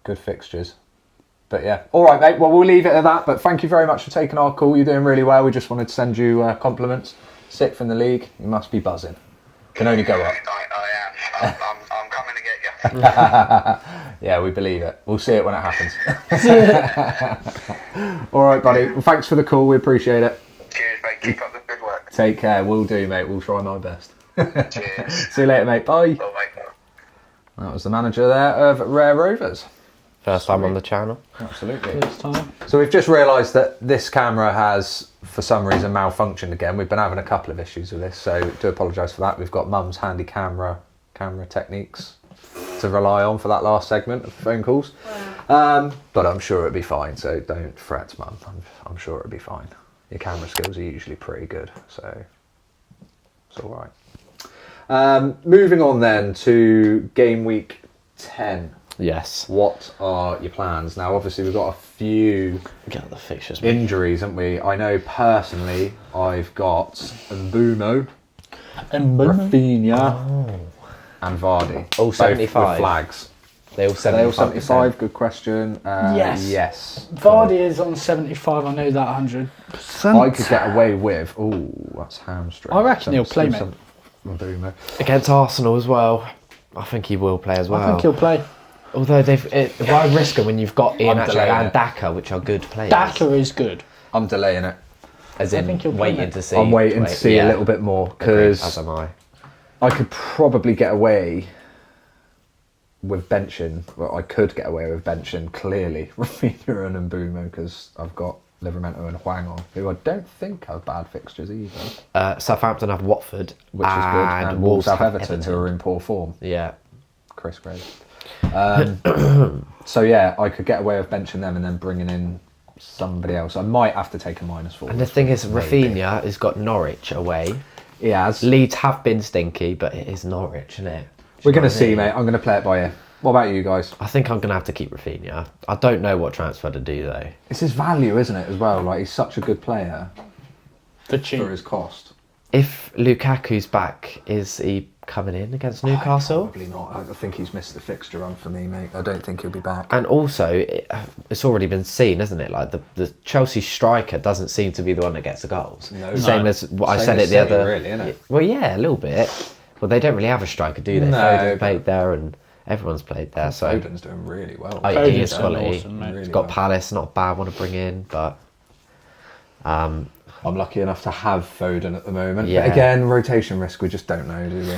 Good fixtures. But yeah. All right, mate. Well, we'll leave it at that. But thank you very much for taking our call. You're doing really well. We just wanted to send you compliments. 6th in the league. You must be buzzing. Can only go up. I am. I'm coming to get you. Yeah, we believe it. We'll see it when it happens. All right, buddy. Well, thanks for the call. We appreciate it. Cheers, mate. Keep up the good work. Take care. We'll do, mate. We'll try my best. Cheers. See you later, mate. Bye. Bye, mate. That was the manager there of Rare Rovers. First time on the channel. Absolutely. This time. So we've just realised that this camera has, for some reason, malfunctioned again. We've been having a couple of issues with this, so do apologise for that. We've got Mum's handy camera techniques to rely on for that last segment of phone calls. But I'm sure it'll be fine, so don't fret, Mum. I'm sure it'll be fine. Your camera skills are usually pretty good, so it's all right. Moving on then to game week 10. Yes. What are your plans? Now, obviously, we've got a few Get the fixtures. injuries, haven't we? I know personally, I've got Mbumo, Rafinha, and Vardy. All Both 75. with flags. They all Are they all 75. 75? Good question. Yes. Yes. Vardy is on 75. I know that 100%. I could get away with. Oh, that's hamstring. I reckon he'll play, mate. Mbumo. Against Arsenal as well. I think he will play as well. I think he'll play. Although why risk it when you've got Ian I'm Atchett delaying and it. Daka, which are good players. Daka is good. I'm delaying it. As I in think he'll play, waiting mate. to see. I'm waiting to see a little bit more Agreed, as because am I. I could probably get away with benching. Well, I could get away with benching clearly Rafinha and Mbumo because I've got Livramento and Hwang on, who I don't think have bad fixtures either. Southampton have Watford, Which is good. And Wolves have Everton, who are in poor form. Yeah. Chris Gray. So yeah, I could get away with benching them and then bringing in somebody else. I might have to take a -4. And the thing is, Rafinha has got Norwich away. He has. Leeds have been stinky, but it is Norwich, isn't it? We're going to see, mate. I'm going to play it by ear. What about you guys? I think I'm going to have to keep Rafinha. I don't know what transfer to do, though. It's his value, isn't it, as well? Like, he's such a good player For cheap. for his cost. If Lukaku's back, is he coming in against Newcastle? Probably not. I think he's missed the fixture run for me, mate. I don't think he'll be back. And also, it's already been seen, isn't it? Like, the Chelsea striker doesn't seem to be the one that gets the goals. No. Same as what I Same said as it the City, other... really, isn't it? Well, yeah, a little bit. Well, they don't really have a striker, do they? No, Foden's but- played there and everyone's played there. So Foden's doing really well. he Foden's is doing quality. awesome, mate. Really He's got well. Palace, not a bad one to bring in, but... I'm lucky enough to have Foden at the moment. Yeah. But again, rotation risk, we just don't know, do we?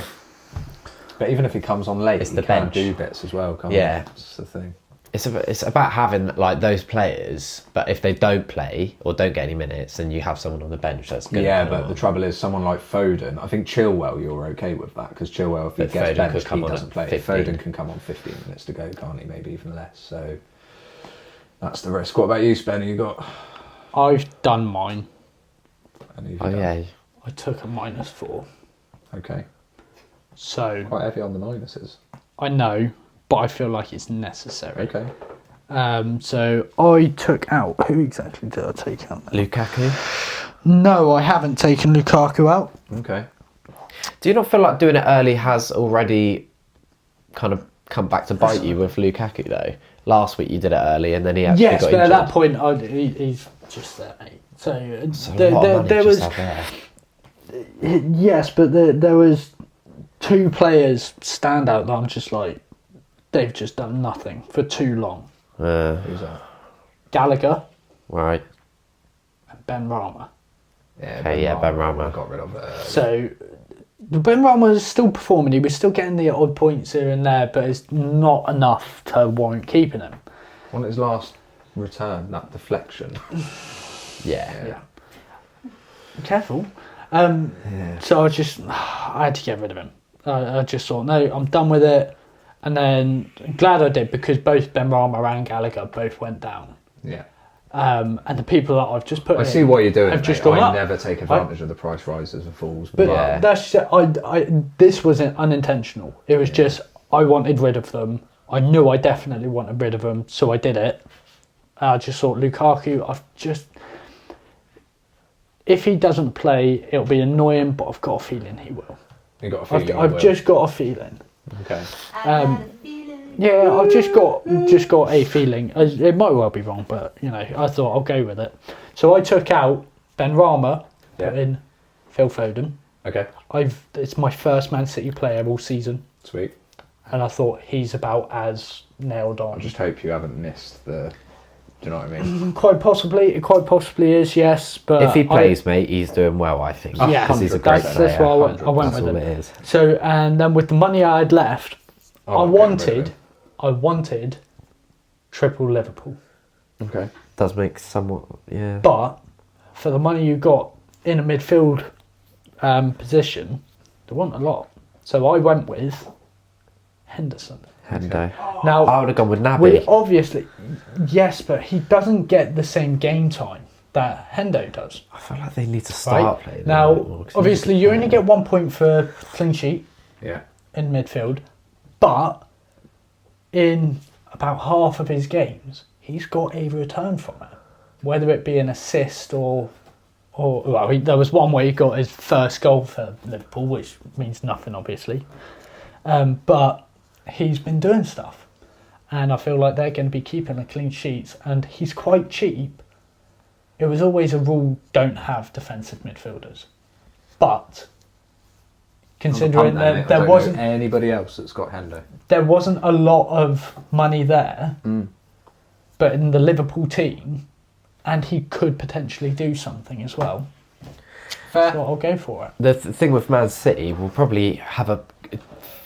But even if he comes on late, It's he the can bench. do bits as well, can't Yeah. he? That's the thing. It's about having like those players, but if they don't play or don't get any minutes, then you have someone on the bench that's good. Yeah, but the trouble is, someone like Foden, I think Chilwell, you're okay with that, because Chilwell, if he But gets Foden benched, could come he on doesn't at play. 15. Foden can come on 15 minutes to go, can't he? Maybe even less. So that's the risk. What about you, Spen? You got? I've done mine. Any of you Oh done? yeah, I took a -4. Okay. So Quite heavy on the minuses. I know, but I feel like it's necessary. Okay. So I took out. Who exactly did I take out? Lukaku. No, I haven't taken Lukaku out. Okay. Do you not feel like doing it early has already kind of come back to bite you with Lukaku though? Last week you did it early and then he actually Yes, got but at injured. that point, he's just there, mate. So, So there, a lot of there, money there just was out there. yes, but there was 2 players stand out that I'm just like, they've just done nothing for too long. Who's that? Gallagher Right. and Ben Rama. Yeah, Okay, yeah, Benrahma. Got rid of it. So Ben Rama was still performing. He was still getting the odd points here and there, but it's not enough to warrant keeping him. On his last return, that deflection. Yeah. Yeah. Careful. So I had to get rid of him. I just thought, no, I'm done with it. And then glad I did, because both Ben Rama and Gallagher both went down. Yeah. And the people that I've just put I in see what you're doing, have mate. just gone I up. never take advantage of the price rises and falls. But Yeah. that's this wasn't unintentional. It was just I wanted rid of them. I knew I definitely wanted rid of them, so I did it. I just thought Lukaku, if he doesn't play, it'll be annoying, but I've got a feeling he will. You got a feeling. I've just got a feeling. Okay. Yeah, I've just got a feeling. It might well be wrong, but I thought I'll go with it. So I took out Ben Rama, put in Phil Foden. Okay. It's my first Man City player all season, Sweet. and I thought he's about as nailed on. I just hope you haven't missed the. Do you know what I mean? Quite possibly is, yes. But If he plays, mate, he's doing well, I think. Yeah, because he's a great that's player. why I went That's with all him. it is. So, and then with the money I had left, Oh, I wanted triple Liverpool. Okay. Does make somewhat, yeah. But for the money you got in a midfield position, there wasn't a lot. So I went with Henderson. Hendo. Now, I would have gone with Naby. we obviously, yes, but he doesn't get the same game time that Hendo does. I feel like they need to start playing. Now, a bit more, 'cause he obviously, needs you to only play. get 1 point for clean sheet Yeah. in midfield, but in about half of his games, he's got a return from it, whether it be an assist or well, there was one where he got his first goal for Liverpool, which means nothing, obviously. But he's been doing stuff, and I feel like they're going to be keeping the clean sheets, and he's quite cheap. It was always a rule: don't have defensive midfielders, but considering that there wasn't anybody else that's got Hendo. there wasn't a lot of money there, but in the Liverpool team, and he could potentially do something as well. Fair. So I'll go for it. The thing with Man City, we'll probably have a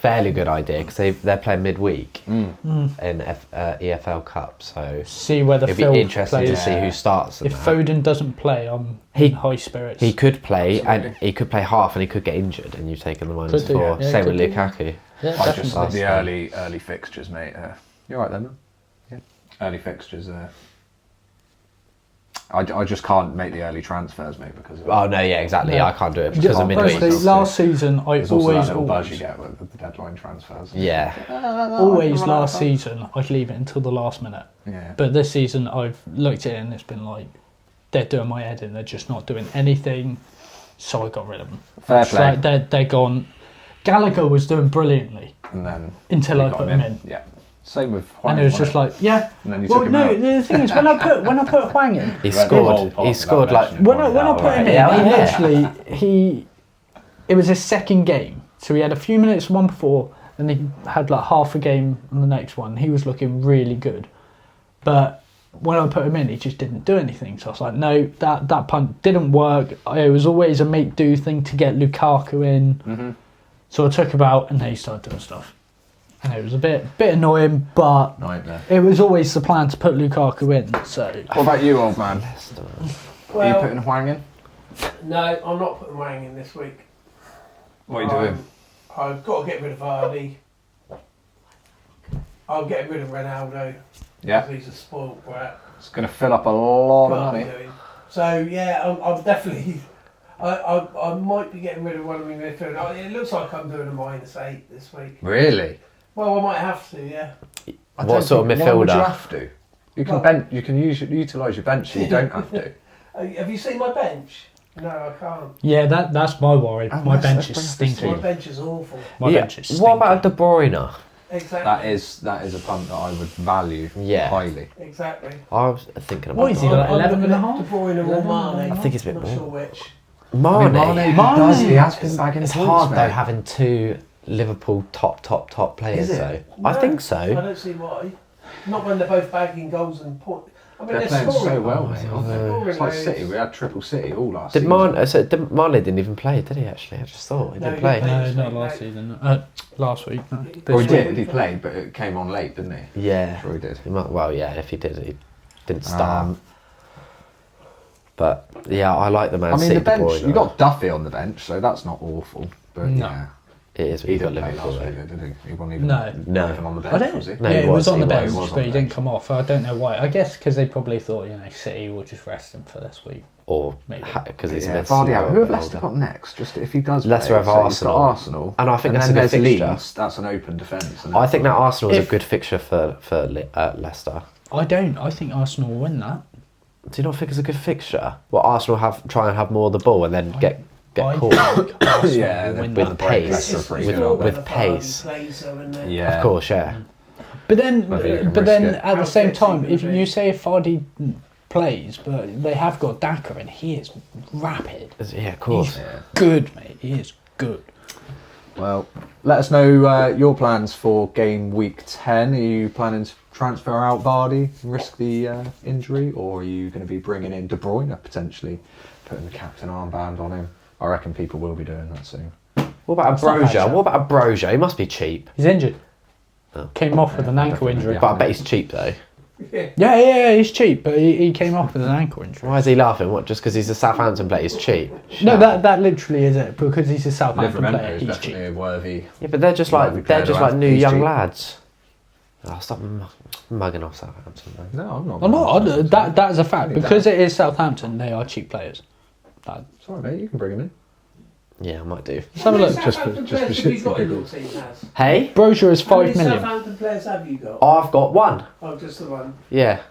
fairly good idea because they're playing midweek in EFL Cup, so See whether it'd Phil be interesting plays. to see who starts. If Foden doesn't play, I'm in high spirits. He could play, Absolutely. and he could play half, and he could get injured, and you've taken the Could minus do, 4. yeah, Same could with do. Lukaku. Yeah, I just definitely. the early fixtures, mate. You're right then, man. Yeah. Early fixtures. I just can't make the early transfers, mate, because of Oh no, yeah, exactly. No. I can't do it because of midweek. Honestly, last season I there's also that always little buzz you get with the deadline transfers. Yeah, always last season I'd leave it until the last minute. Yeah. But this season I've looked at it and it's been like they're doing my head in. They're just not doing anything. So I got rid of them. Fair It's play. like they're gone. Gallagher was doing brilliantly And then until you I got put him in. Yeah. Same with Huang. And it was just like, yeah. And then you Well, took him no, out. the thing is, when I put Huang in, he Read the scored. whole pot He without scored like mentioning when I Huang. put him in, Yeah. it was his second game. So he had a few minutes one before, and he had like half a game on the next one. He was looking really good, but when I put him in, he just didn't do anything. So I was like, no, that punt didn't work. It was always a make do thing to get Lukaku in. Mm-hmm. So I took him out, and then he started doing stuff. And it was a bit annoying, but Nightmare. it was always the plan to put Lukaku in. So What about you, old man? Are you Well, putting Huang in? no, I'm not putting Wang in this week. What are you doing? I've got to get rid of Vardy. I'll get rid of Ronaldo. Yeah. He's a spoiled brat. It's going to fill up a lot of Can't be money. doing. So yeah, I'm definitely. I might be getting rid of one of my midfielders. It looks like I'm doing a -8 this week. Really? Well, I might have to. Yeah. What sort of Why would you midfielder? have to? You can You can utilise your bench. So you don't have to. Have you seen my bench? No, I can't. yeah, that's my worry. Oh, My let's bench bring is up this stinking. My bench is awful. My Yeah. bench is stinking. What about De Bruyne? Exactly. That is a punt that I would value Yeah. highly. Exactly. I was thinking about What is he, De Bruyne. like 11 and a half? De Bruyne or Mane. I think it's a bit Not more. sure which. Mane. He has been bagging It's points, hard though mate. having two Liverpool top players Is it? though. I think I so. don't see why. Not when they're both bagging goals and points. I mean, They're playing scoring. so well, mate. aren't they? Scoring It's like loads. City. We had triple City all last Did season. Mane didn't even play, did he? Actually, I just thought he No, didn't he play. didn't No, play. not last season. Last week. No. Or he This week. did. He played, but it came on late, didn't he? Yeah. Sure he did. Well, yeah. If he didn't start. Um, But yeah, I like the Man I mean, City the De bench. Bruyne. You got Duffy on the bench, so that's not awful. But No. yeah, It is. he You've got didn't play Liverpool last though. week, did he? He wasn't even, No. No. even on the I bench, don't. was he? No, yeah, he it was was, on the he bench, was on but he the didn't bench. come off. I don't know why. I guess because they probably thought, City will just rest him for this week. Or Maybe. because he's Yeah, meant Vardy to out. be Who have Leicester older. got next? Just if he does. Leicester play, have so he's Arsenal. got Arsenal, And I think that's then a good there's fixture. Leeds. That's an open defence. I think that Arsenal is a If- good fixture for Leicester. I don't. I think Arsenal will win that. Do you not think it's a good fixture? Well, Arsenal try and have more of the ball and then get I caught. think Arsenal Yeah, will they're win with that. pace. Leicester It's pretty with- good, more aren't with about pace. Vardy plays though, isn't it? Yeah, Of course, yeah. But then, Maybe you can but risk then it. at the How same fit's he time, gonna if be? you say if Vardy plays, but they have got Daka and he is rapid. Yeah, of course. He's good, mate. He is good. Well, let us know your plans for game week 10. Are you planning to transfer out Vardy and risk the injury, or are you going to be bringing in De Bruyne potentially, putting the captain armband on him? I reckon people will be doing that soon. What about That's not bad, Broja? Sam. What about Broja? He must be cheap. He's injured. Oh. Came off with an ankle definitely, injury. yeah. But I bet he's cheap though. Yeah, he's cheap, but he came off with an ankle injury. Why is he laughing? What, just because he's a Southampton player, he's cheap? No, that literally is it. Because he's a Southampton Livermento player, is he's definitely cheap. a worthy. Yeah, but they're just Well, we like played new around. He's young cheap. lads. Oh, stop mugging off Southampton, man. No, I'm not. Well, no, that is a fact. Because it is Southampton, they are cheap players. Sorry, mate, you can bring him in. Yeah, I might do. Let's have a look. Just for Players have you shits got and in your giggles. team, Naz? Hey, Brochure is How 5 many million. Southampton players have you got? I've got one. Oh, just the one. Yeah.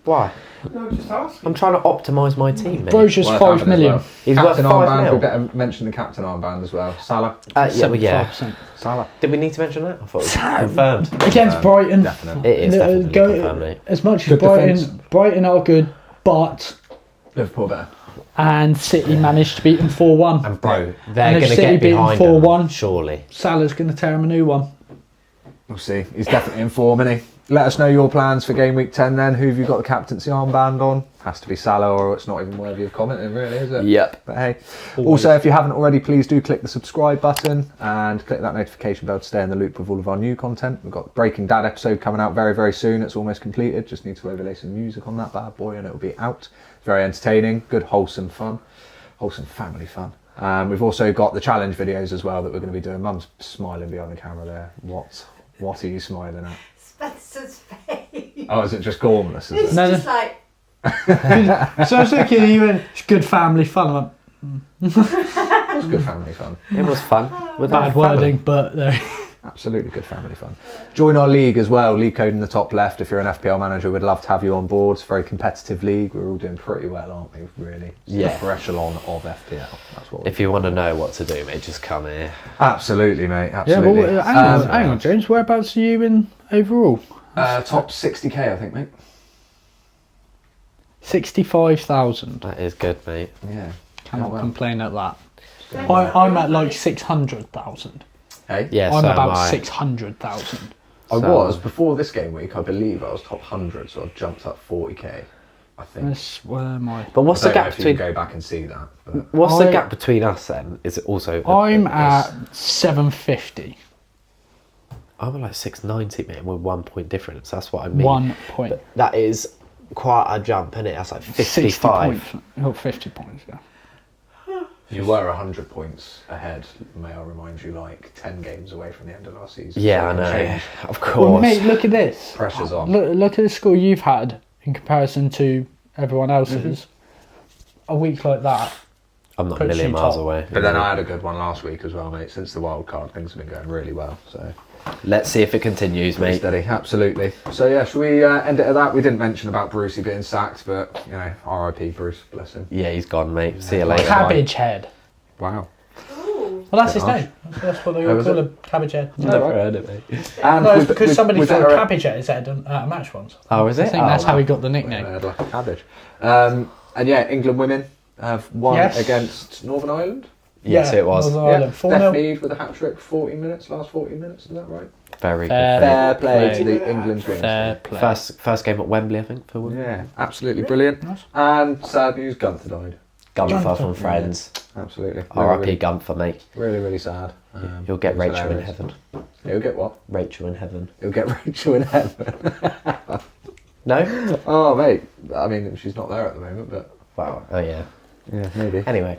Why? No, just asking. I'm trying to optimise my team, mate. Brochure's Worth 5 having as million. well. He's Captain worth 5 armband. We mil. better mention the captain armband as well. Salah. Yeah, well, yeah. 75%. Salah. Did we need to mention that? I thought it was confirmed. Against Brighton. Definitely. It is definitely confirmed, mate. As much as Good defence. Brighton are good, but Liverpool better. and City managed to beat them 4-1. And bro, And they're if going to City get beat them behind 4-1. them, surely. Salah's going to tear him a new one. We'll see. He's definitely in form, isn't he? Let us know your plans for game week 10 then. Who have you got the captaincy armband on? Has to be Salah, or it's not even worthy of commenting, really, is it? Yep. But hey. Also, if you haven't already, please do click the subscribe button and click that notification bell to stay in the loop with all of our new content. We've got the Breaking Dad episode coming out very, very soon. It's almost completed. Just need to overlay some music on that bad boy and it'll be out. Very entertaining, good wholesome fun, wholesome family fun. We've also got the challenge videos as well that we're going to be doing. Mum's smiling behind the camera there. What are you smiling at? Spencer's face. Oh, is it just gormless? Is It's it? No, just like, So I was thinking, even it's good family fun. I went, It was good family fun. It was fun. With bad wording, but Absolutely good family fun. Join our league as well. League code in the top left. If you're an FPL manager, we'd love to have you on board. It's a very competitive league. We're all doing pretty well, aren't we? Really. It's the Yeah. upper echelon of FPL. That's what. If you want to know what to do, mate, just come here. Absolutely, mate. yeah. Absolutely. Well, hang on, James. Whereabouts are you in overall? Top 60k, I think, mate. 65,000. That is good, mate. Yeah. Cannot well. complain at that. I'm at like 600,000. Hey. Yeah, I'm so about am I. 600,000. I So- was before this game week. I believe I was top 100, so I've jumped up 40k. I think. That's where am I? But what's I the don't know gap if you can between? go back and see that. But What's the I- gap between us then? Is it also? I'm at 750. I'm at like 690, mate. We're 1 point difference. That's what I mean. 1 point. That is quite a jump, isn't it? That's like 60 55. points. Oh, 50 points, yeah. you were 100 points ahead. May I remind you, like 10 games away from the end of last season. Yeah, So I it can know. change. Of Well, course. mate, look at this. Pressure's on. Look at the score you've had in comparison to everyone else's. A week like that. I'm not a puts million you miles top. away. But then I had a good one last week as well, mate. Since the wild card, things have been going really well. So Let's see if it continues, pretty mate. steady, absolutely. So yeah, should we end it at that? We didn't mention about Brucey being sacked, but you know, R.I.P. Bruce, bless him. Yeah, he's gone, mate. See you later. Cabbage Head. Wow. ooh. Well, that's his Gosh. name. That's what they Oh, all is call it? him. Cabbage Head. Never heard it, mate. And No, it's with- because with- somebody with threw our- a cabbage at his head at a match once. Oh, is I it? think Oh, that's how wow. he got the Yeah, nickname. they had like a cabbage. And yeah, England women have won Yes. against Northern Ireland. Yes, it was. Northern Yeah, Ireland, 4-0. Steph Mead with a hat trick, 40 minutes, last 40 minutes, is that right? Very Fair good. Fair play play. to the England women. Fair play. First game at Wembley, I think, for women. Yeah, absolutely brilliant. Nice. And sad news, Gunther died. Gunther Gunther. from Friends. Absolutely. R.I.P. Really, Gunther, mate. really, really sad. You'll get it was Rachel in hilarious. heaven. He'll get what? Rachel in heaven. He'll get Rachel in heaven. No? Oh, mate. I mean, she's not there at the moment, but Wow. Oh, yeah. yeah, maybe. Anyway.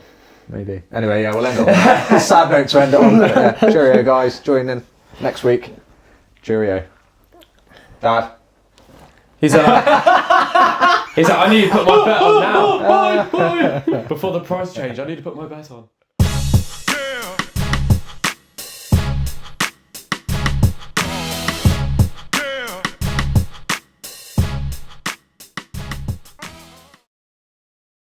Maybe. Anyway, yeah, we'll end it on that. Sad note to end it on. But, yeah. Cheerio, guys. Join in next week. Cheerio. Dad. He's like, I need to put my bet on now. Before the price change, I need to put my bet on.